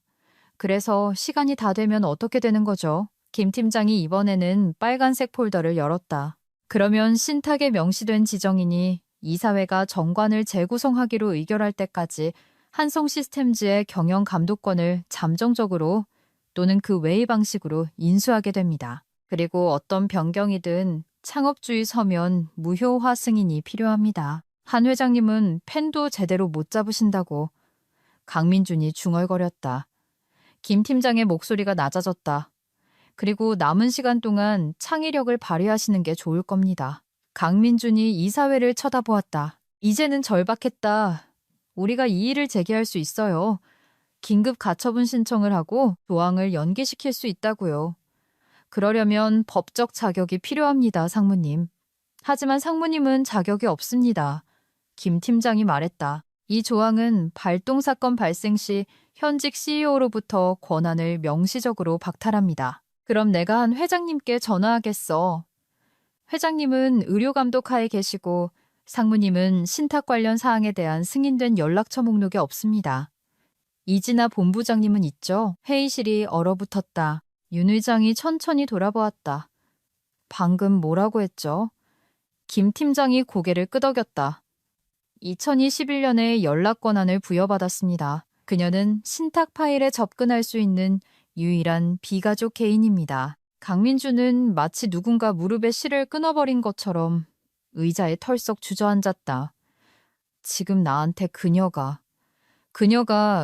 그래서 시간이 다 되면 어떻게 되는 거죠? 김 팀장이 이번에는 빨간색 폴더를 열었다. 그러면 신탁에 명시된 지정인이 이사회가 정관을 재구성하기로 의결할 때까지 한성시스템즈의 경영 감독권을 잠정적으로 또는 그 외의 방식으로 인수하게 됩니다. 그리고 어떤 변경이든 창업주의 서면 무효화 승인이 필요합니다. 한 회장님은 펜도 제대로 못 잡으신다고. 강민준이 중얼거렸다. 김 팀장의 목소리가 낮아졌다. 그리고 남은 시간 동안 창의력을 발휘하시는 게 좋을 겁니다. 강민준이 이사회를 쳐다보았다. 이제는 절박했다. 우리가 이의를 제기할 수 있어요. 긴급 가처분 신청을 하고 조항을 연기시킬 수 있다고요. 그러려면 법적 자격이 필요합니다, 상무님. 하지만 상무님은 자격이 없습니다. 김 팀장이 말했다. 이 조항은 발동 사건 발생 시 현직 CEO로부터 권한을 명시적으로 박탈합니다. 그럼 내가 한 회장님께 전화하겠어. 회장님은 의료감독하에 계시고 상무님은 신탁 관련 사항에 대한 승인된 연락처 목록에 없습니다. 이진아 본부장님은 있죠. 회의실이 얼어붙었다. 윤 의장이 천천히 돌아보았다. 방금 뭐라고 했죠? 김 팀장이 고개를 끄덕였다. 2021년에 연락 권한을 부여받았습니다. 그녀는 신탁 파일에 접근할 수 있는 유일한 비가족 개인입니다. 강민주는 마치 누군가 무릎에 실을 끊어버린 것처럼 의자에 털썩 주저앉았다. 지금 나한테 그녀가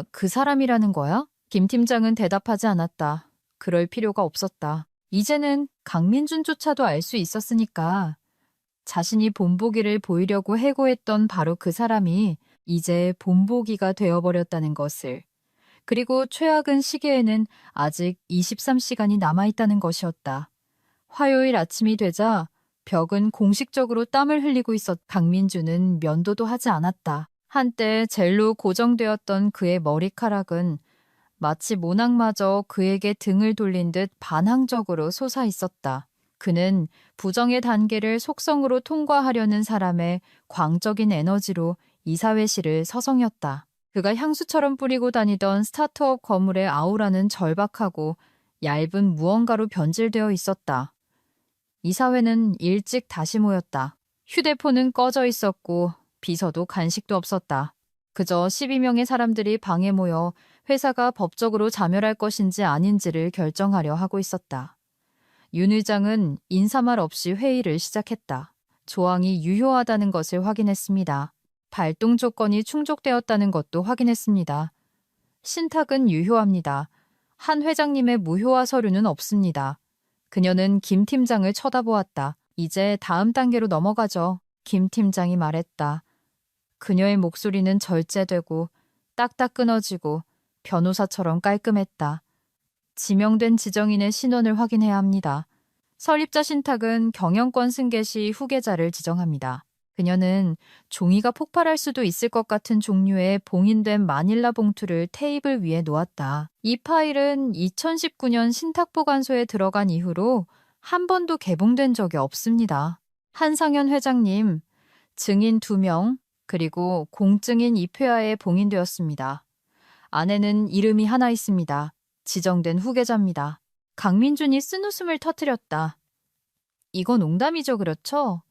그 사람이라는 거야? 김 팀장은 대답하지 않았다. 그럴 필요가 없었다. 이제는 강민준조차도 알 수 있었으니까. 자신이 본보기를 보이려고 해고했던 바로 그 사람이 이제 본보기가 되어버렸다는 것을. 그리고 최악은 시계에는 아직 23시간이 남아있다는 것이었다. 화요일 아침이 되자 벽은 공식적으로 땀을 흘리고 있었. 강민주는 면도도 하지 않았다. 한때 젤로 고정되었던 그의 머리카락은 마치 모낭마저 그에게 등을 돌린 듯 반항적으로 솟아 있었다. 그는 부정의 단계를 속성으로 통과하려는 사람의 광적인 에너지로 이사회실을 서성였다. 그가 향수처럼 뿌리고 다니던 스타트업 건물의 아우라는 절박하고 얇은 무언가로 변질되어 있었다. 이사회는 일찍 다시 모였다. 휴대폰은 꺼져 있었고 비서도 간식도 없었다. 그저 12명의 사람들이 방에 모여 회사가 법적으로 자멸할 것인지 아닌지를 결정하려 하고 있었다. 윤 의장은 인사말 없이 회의를 시작했다. 조항이 유효하다는 것을 확인했습니다. 발동 조건이 충족되었다는 것도 확인했습니다. 신탁은 유효합니다. 한 회장님의 무효화 서류는 없습니다. 그녀는 김 팀장을 쳐다보았다. 이제 다음 단계로 넘어가죠. 김 팀장이 말했다. 그녀의 목소리는 절제되고 딱딱 끊어지고 변호사처럼 깔끔했다. 지명된 지정인의 신원을 확인해야 합니다. 설립자 신탁은 경영권 승계 시 후계자를 지정합니다. 그녀는 종이가 폭발할 수도 있을 것 같은 종류의 봉인된 마닐라 봉투를 테이블 위에 놓았다. 이 파일은 2019년 신탁보관소에 들어간 이후로 한 번도 개봉된 적이 없습니다. 한상현 회장님, 증인 2명, 그리고 공증인 2회하에 봉인되었습니다. 안에는 이름이 하나 있습니다. 지정된 후계자입니다. 강민준이 쓴웃음을 터뜨렸다. 이건 농담이죠, 그렇죠?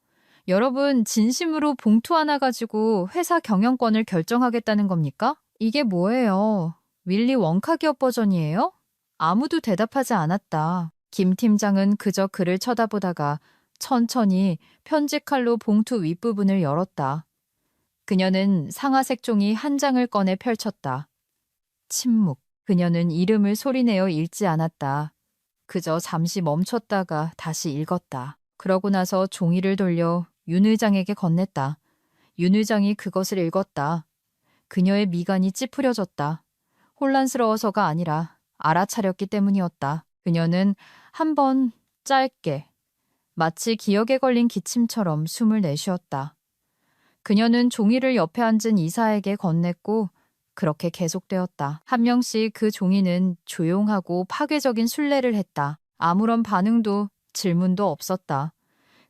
여러분, 진심으로 봉투 하나 가지고 회사 경영권을 결정하겠다는 겁니까? 이게 뭐예요? 윌리 원카 기업 버전이에요? 아무도 대답하지 않았다. 김 팀장은 그저 그를 쳐다보다가 천천히 편지칼로 봉투 윗부분을 열었다. 그녀는 상아색 종이 한 장을 꺼내 펼쳤다. 침묵. 그녀는 이름을 소리내어 읽지 않았다. 그저 잠시 멈췄다가 다시 읽었다. 그러고 나서 종이를 돌려 윤 의장에게 건넸다. 윤 의장이 그것을 읽었다. 그녀의 미간이 찌푸려졌다. 혼란스러워서가 아니라 알아차렸기 때문이었다. 그녀는 한 번 짧게 마치 기억에 걸린 기침처럼 숨을 내쉬었다. 그녀는 종이를 옆에 앉은 이사에게 건넸고 그렇게 계속되었다. 한 명씩 그 종이는 조용하고 파괴적인 순례를 했다. 아무런 반응도 질문도 없었다.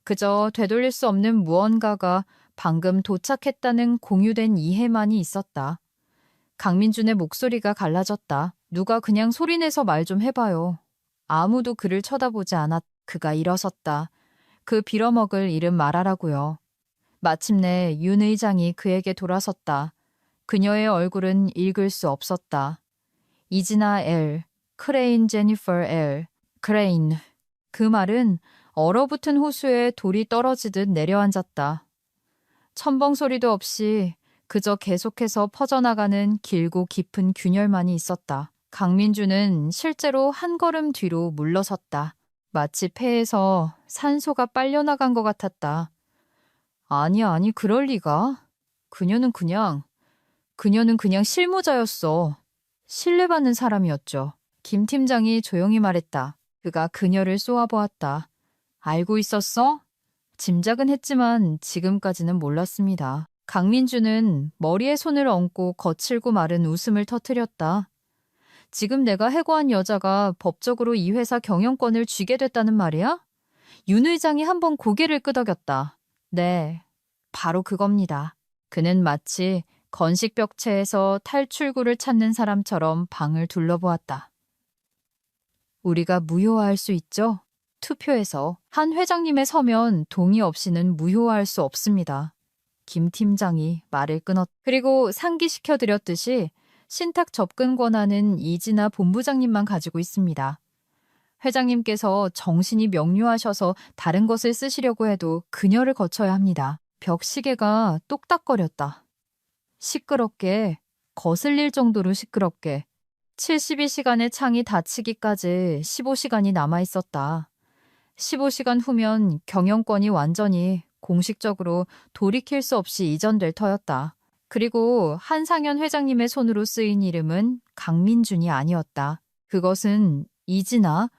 그저 되돌릴 수 없는 무언가가 방금 도착했다는 공유된 이해만이 있었다. 강민준의 목소리가 갈라졌다. 누가 그냥 소리내서 말 좀 해봐요. 아무도 그를 쳐다보지 않았. 그가 일어섰다. 그 빌어먹을 이름 말하라고요. 마침내 윤 의장이 그에게 돌아섰다. 그녀의 얼굴은 읽을 수 없었다. 이지나 L, 크레인 제니퍼 L, 크레인. 그 말은 얼어붙은 호수에 돌이 떨어지듯 내려앉았다. 첨벙 소리도 없이 그저 계속해서 퍼져나가는 길고 깊은 균열만이 있었다. 강민주는 실제로 한 걸음 뒤로 물러섰다. 마치 폐에서 산소가 빨려나간 것 같았다. 아니, 그럴 리가. 그녀는 그냥 실무자였어. 신뢰받는 사람이었죠. 김 팀장이 조용히 말했다. 그가 그녀를 쏘아보았다. 알고 있었어? 짐작은 했지만 지금까지는 몰랐습니다. 강민주는 머리에 손을 얹고 거칠고 마른 웃음을 터뜨렸다. 지금 내가 해고한 여자가 법적으로 이 회사 경영권을 쥐게 됐다는 말이야? 윤 의장이 한번 고개를 끄덕였다. 네, 바로 그겁니다. 그는 마치 건식벽체에서 탈출구를 찾는 사람처럼 방을 둘러보았다. 우리가 무효화할 수 있죠? 투표에서 한 회장님의 서면 동의 없이는 무효화할 수 없습니다. 김 팀장이 말을 끊었. 그리고 상기시켜드렸듯이 신탁 접근 권한은 이진아 본부장님만 가지고 있습니다. 회장님께서 정신이 명료하셔서 다른 것을 쓰시려고 해도 그녀를 거쳐야 합니다. 벽시계가 똑딱거렸다. 시끄럽게, 거슬릴 정도로 시끄럽게. 72시간의 창이 닫히기까지 15시간이 남아 있었다. 15시간 후면 경영권이 완전히 공식적으로 돌이킬 수 없이 이전될 터였다. 그리고 한상현 회장님의 손으로 쓰인 이름은 강민준이 아니었다. 그것은 이진아,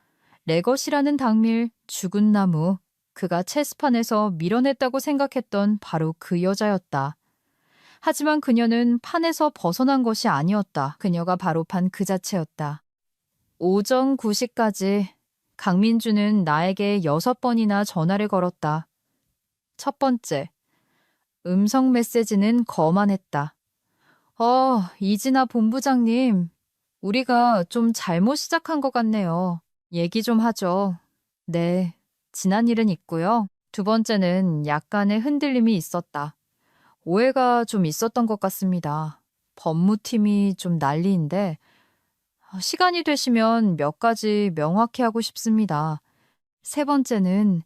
레것이라는 당밀, 죽은 나무, 그가 체스판에서 밀어냈다고 생각했던 바로 그 여자였다. 하지만 그녀는 판에서 벗어난 것이 아니었다. 그녀가 바로 판 그 자체였다. 오전 9시까지 강민주는 나에게 6번이나 전화를 걸었다. 첫 번째, 음성 메시지는 거만했다. 이진아 본부장님, 우리가 좀 잘못 시작한 것 같네요. 얘기 좀 하죠. 네, 지난 일은 있고요. 두 번째는 약간의 흔들림이 있었다. 오해가 좀 있었던 것 같습니다. 법무팀이 좀 난리인데 시간이 되시면 몇 가지 명확히 하고 싶습니다. 세 번째는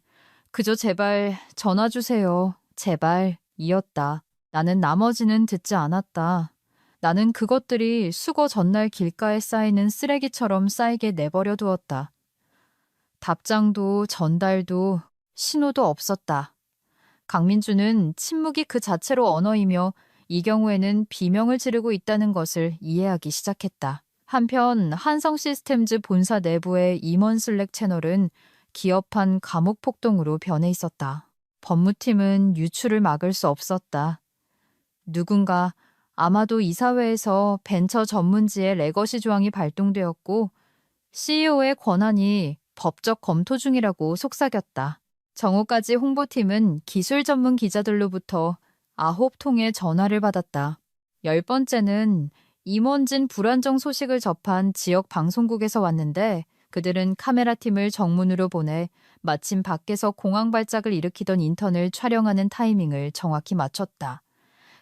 그저 제발 전화 주세요. 제발 이었다. 나는 나머지는 듣지 않았다. 나는 그것들이 수거 전날 길가에 쌓이는 쓰레기처럼 쌓이게 내버려 두었다. 답장도 전달도 신호도 없었다. 강민주는 침묵이 그 자체로 언어이며 이 경우에는 비명을 지르고 있다는 것을 이해하기 시작했다. 한편 한성시스템즈 본사 내부의 임원 슬랙 채널은 기업한 감옥 폭동으로 변해 있었다. 법무팀은 유출을 막을 수 없었다. 누군가 아마도 이사회에서 벤처 전문지의 레거시 조항이 발동되었고 CEO의 권한이 법적 검토 중이라고 속삭였다. 정오까지 홍보팀은 기술 전문 기자들로부터 9통의 전화를 받았다. 10번째는 임원진 불안정 소식을 접한 지역 방송국에서 왔는데 그들은 카메라팀을 정문으로 보내 마침 밖에서 공황 발작을 일으키던 인턴을 촬영하는 타이밍을 정확히 맞췄다.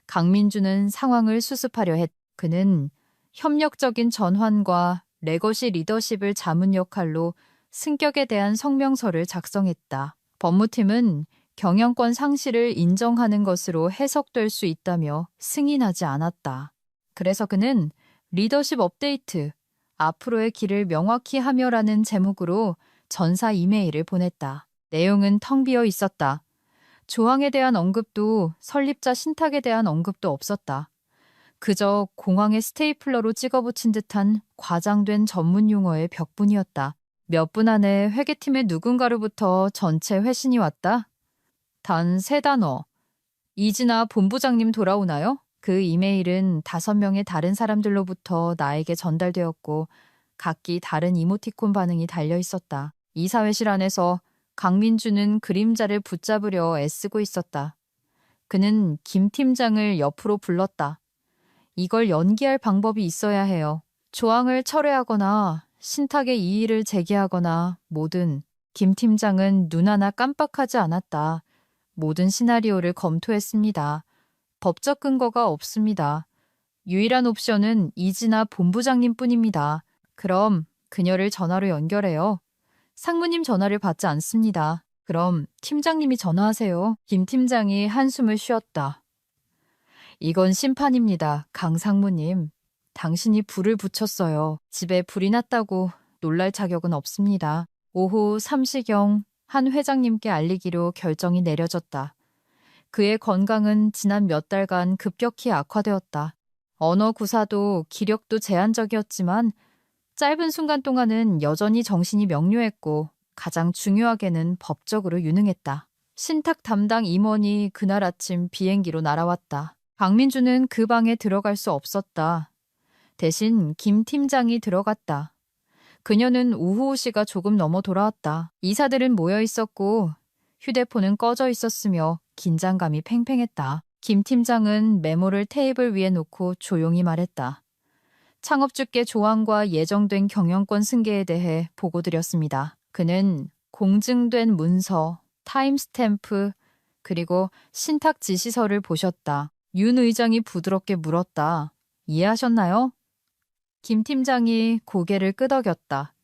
강민주는 상황을 수습하려 했. 그는 협력적인 전환과 레거시 리더십을 자문 역할로 승격에 대한 성명서를 작성했다. 법무팀은 경영권 상실을 인정하는 것으로 해석될 수 있다며 승인하지 않았다. 그래서 그는 리더십 업데이트, 앞으로의 길을 명확히 하며라는 제목으로 전사 이메일을 보냈다. 내용은 텅 비어 있었다. 조항에 대한 언급도 설립자 신탁에 대한 언급도 없었다. 그저 공항에 스테이플러로 찍어붙인 듯한 과장된 전문 용어의 벽뿐이었다. 몇 분 안에 회계팀의 누군가로부터 전체 회신이 왔다. 단 3단어. 이진아 본부장님 돌아오나요? 그 이메일은 5명의 다른 사람들로부터 나에게 전달되었고 각기 다른 이모티콘 반응이 달려 있었다. 이사회실 안에서 강민주는 그림자를 붙잡으려 애쓰고 있었다. 그는 김 팀장을 옆으로 불렀다. 이걸 연기할 방법이 있어야 해요. 조항을 철회하거나 신탁의 이의를 제기하거나 뭐든. 김 팀장은 눈 하나 깜빡하지 않았다. 모든 시나리오를 검토했습니다. 법적 근거가 없습니다. 유일한 옵션은 이진아 본부장님 뿐입니다. 그럼 그녀를 전화로 연결해요. 상무님 전화를 받지 않습니다. 그럼 팀장님이 전화하세요. 김 팀장이 한숨을 쉬었다. 이건 심판입니다. 강 상무님. 당신이 불을 붙였어요. 집에 불이 났다고 놀랄 자격은 없습니다. 오후 3시경 한 회장님께 알리기로 결정이 내려졌다. 그의 건강은 지난 몇 달간 급격히 악화되었다. 언어 구사도 기력도 제한적이었지만 짧은 순간 동안은 여전히 정신이 명료했고 가장 중요하게는 법적으로 유능했다. 신탁 담당 임원이 그날 아침 비행기로 날아왔다. 강민주는 그 방에 들어갈 수 없었다. 대신 김 팀장이 들어갔다. 그녀는 오후 5시가 조금 넘어 돌아왔다. 이사들은 모여 있었고 휴대폰은 꺼져 있었으며 긴장감이 팽팽했다. 김 팀장은 메모를 테이블 위에 놓고 조용히 말했다. 창업주께 조항과 예정된 경영권 승계에 대해 보고드렸습니다. 그는 공증된 문서, 타임스탬프, 그리고 신탁 지시서를 보셨다. 윤 의장이 부드럽게 물었다. 이해하셨나요? 김 팀장이 고개를 끄덕였다.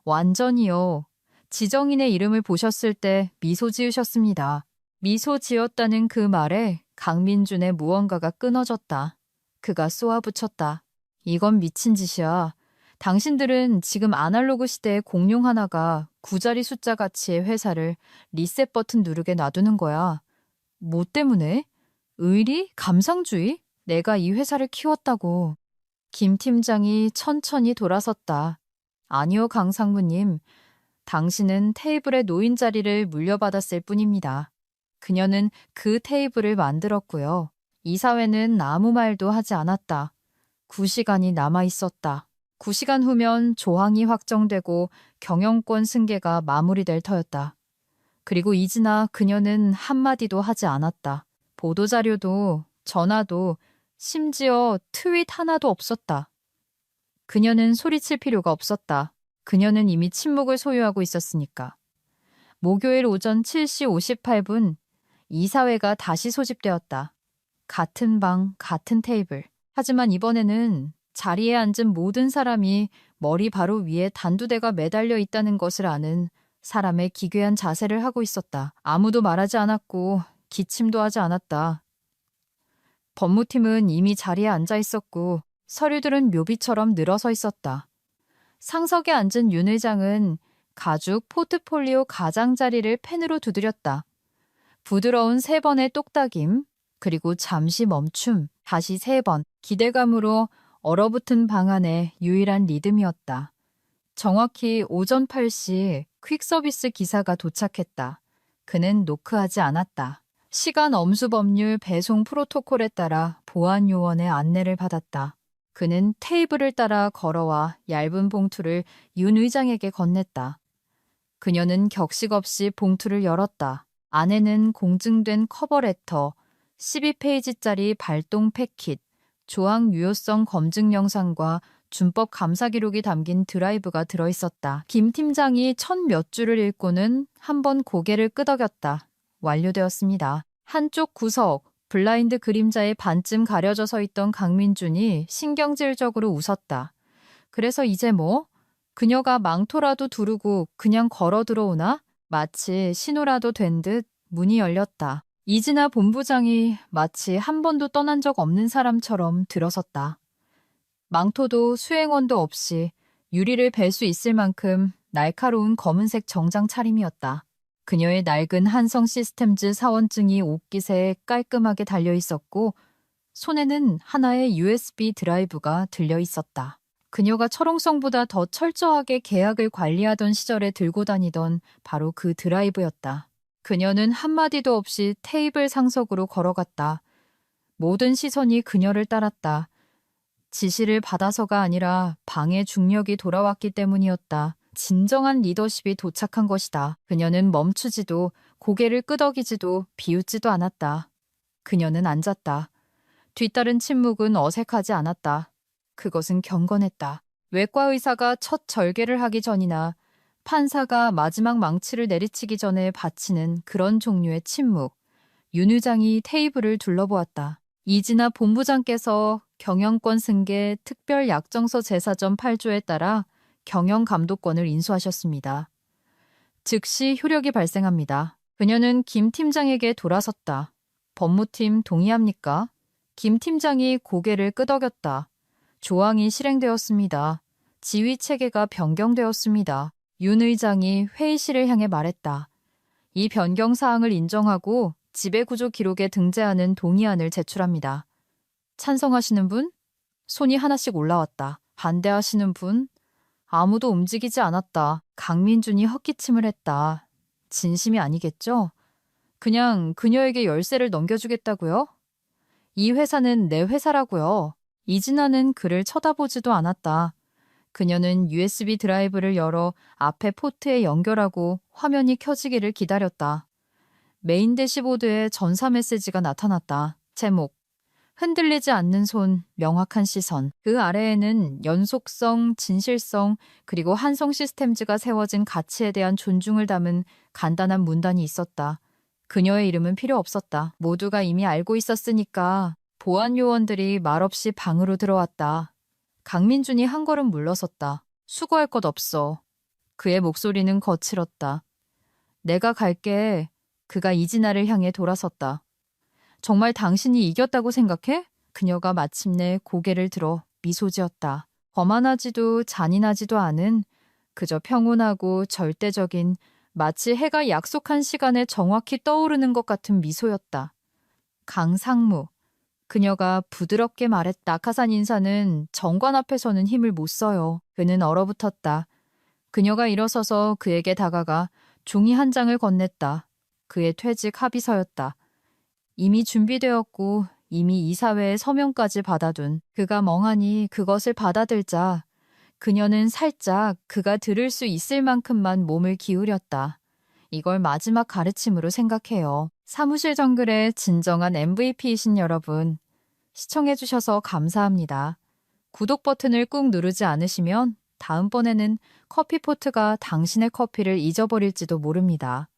완전히요. 지정인의 이름을 보셨을 때 미소 지으셨습니다. 미소 지었다는 그 말에 강민준의 무언가가 끊어졌다. 그가 쏘아붙였다. 이건 미친 짓이야. 당신들은 지금 아날로그 시대의 공룡 하나가 9자리 숫자 가치의 회사를 리셋 버튼 누르게 놔두는 거야. 뭐 때문에? 의리? 감상주의? 내가 이 회사를 키웠다고. 김 팀장이 천천히 돌아섰다. 아니요, 강 상무님. 당신은 테이블에 놓인 자리를 물려받았을 뿐입니다. 그녀는 그 테이블을 만들었고요. 이사회는 아무 말도 하지 않았다. 9시간이 남아 있었다. 9시간 후면 조항이 확정되고 경영권 승계가 마무리될 터였다. 그리고 이진아 그녀는 한마디도 하지 않았다. 보도자료도 전화도 심지어 트윗 하나도 없었다. 그녀는 소리칠 필요가 없었다. 그녀는 이미 침묵을 소유하고 있었으니까. 목요일 오전 7시 58분 이사회가 다시 소집되었다. 같은 방, 같은 테이블. 하지만 이번에는 자리에 앉은 모든 사람이 머리 바로 위에 단두대가 매달려 있다는 것을 아는 사람의 기괴한 자세를 하고 있었다. 아무도 말하지 않았고 기침도 하지 않았다. 법무팀은 이미 자리에 앉아 있었고 서류들은 묘비처럼 늘어서 있었다. 상석에 앉은 윤 회장은 가죽 포트폴리오 가장자리를 펜으로 두드렸다. 부드러운 3번의 똑딱임, 그리고 잠시 멈춤, 다시 3번, 기대감으로 얼어붙은 방 안의 유일한 리듬이었다. 정확히 오전 8시 퀵서비스 기사가 도착했다. 그는 노크하지 않았다. 시간 엄수 법률 배송 프로토콜에 따라 보안 요원의 안내를 받았다. 그는 테이블을 따라 걸어와 얇은 봉투를 윤 의장에게 건넸다. 그녀는 격식 없이 봉투를 열었다. 안에는 공증된 커버레터, 12페이지짜리 발동 패킷, 조항 유효성 검증 영상과 준법 감사 기록이 담긴 드라이브가 들어있었다. 김 팀장이 첫 몇 줄을 읽고는 한번 고개를 끄덕였다. 완료되었습니다. 한쪽 구석, 블라인드 그림자에 반쯤 가려져 서 있던 강민준이 신경질적으로 웃었다. 그래서 이제 뭐? 그녀가 망토라도 두르고 그냥 걸어 들어오나? 마치 신호라도 된 듯 문이 열렸다. 이진아 본부장이 마치 한 번도 떠난 적 없는 사람처럼 들어섰다. 망토도 수행원도 없이 유리를 벨 수 있을 만큼 날카로운 검은색 정장 차림이었다. 그녀의 낡은 한성 시스템즈 사원증이 옷깃에 깔끔하게 달려 있었고 손에는 하나의 USB 드라이브가 들려 있었다. 그녀가 철옹성보다 더 철저하게 계약을 관리하던 시절에 들고 다니던 바로 그 드라이브였다. 그녀는 한마디도 없이 테이블 상석으로 걸어갔다. 모든 시선이 그녀를 따랐다. 지시를 받아서가 아니라 방의 중력이 돌아왔기 때문이었다. 진정한 리더십이 도착한 것이다. 그녀는 멈추지도 고개를 끄덕이지도 비웃지도 않았다. 그녀는 앉았다. 뒤따른 침묵은 어색하지 않았다. 그것은 경건했다. 외과 의사가 첫 절개를 하기 전이나 판사가 마지막 망치를 내리치기 전에 바치는 그런 종류의 침묵. 윤 의장이 테이블을 둘러보았다. 이진아 본부장께서 경영권 승계 특별 약정서 제사전 8조에 따라 경영 감독권을 인수하셨습니다. 즉시 효력이 발생합니다. 그녀는 김 팀장에게 돌아섰다. 법무팀 동의합니까? 김 팀장이 고개를 끄덕였다. 조항이 실행되었습니다. 지휘 체계가 변경되었습니다. 윤 의장이 회의실을 향해 말했다. 이 변경 사항을 인정하고 지배구조 기록에 등재하는 동의안을 제출합니다. 찬성하시는 분? 손이 하나씩 올라왔다. 반대하시는 분? 아무도 움직이지 않았다. 강민준이 헛기침을 했다. 진심이 아니겠죠? 그냥 그녀에게 열쇠를 넘겨주겠다고요? 이 회사는 내 회사라고요. 이진아는 그를 쳐다보지도 않았다. 그녀는 USB 드라이브를 열어 앞에 포트에 연결하고 화면이 켜지기를 기다렸다. 메인 대시보드에 전사 메시지가 나타났다. 제목: 흔들리지 않는 손, 명확한 시선. 그 아래에는 연속성, 진실성, 그리고 한성 시스템즈가 세워진 가치에 대한 존중을 담은 간단한 문단이 있었다. 그녀의 이름은 필요 없었다. 모두가 이미 알고 있었으니까. 보안 요원들이 말없이 방으로 들어왔다. 강민준이 한 걸음 물러섰다. 수고할 것 없어. 그의 목소리는 거칠었다. 내가 갈게. 그가 이진아를 향해 돌아섰다. 정말 당신이 이겼다고 생각해? 그녀가 마침내 고개를 들어 미소 지었다. 거만하지도 잔인하지도 않은, 그저 평온하고 절대적인, 마치 해가 약속한 시간에 정확히 떠오르는 것 같은 미소였다. 강상무. 그녀가 부드럽게 말했다. 낙하산 인사는 정관 앞에서는 힘을 못 써요. 그는 얼어붙었다. 그녀가 일어서서 그에게 다가가 종이 한 장을 건넸다. 그의 퇴직 합의서였다. 이미 준비되었고 이미 이사회의 서명까지 받아둔. 그가 멍하니 그것을 받아들자 그녀는 살짝 그가 들을 수 있을 만큼만 몸을 기울였다. 이걸 마지막 가르침으로 생각해요. 사무실 정글의 진정한 MVP이신 여러분, 시청해주셔서 감사합니다. 구독 버튼을 꾹 누르지 않으시면 다음번에는 커피포트가 당신의 커피를 잊어버릴지도 모릅니다.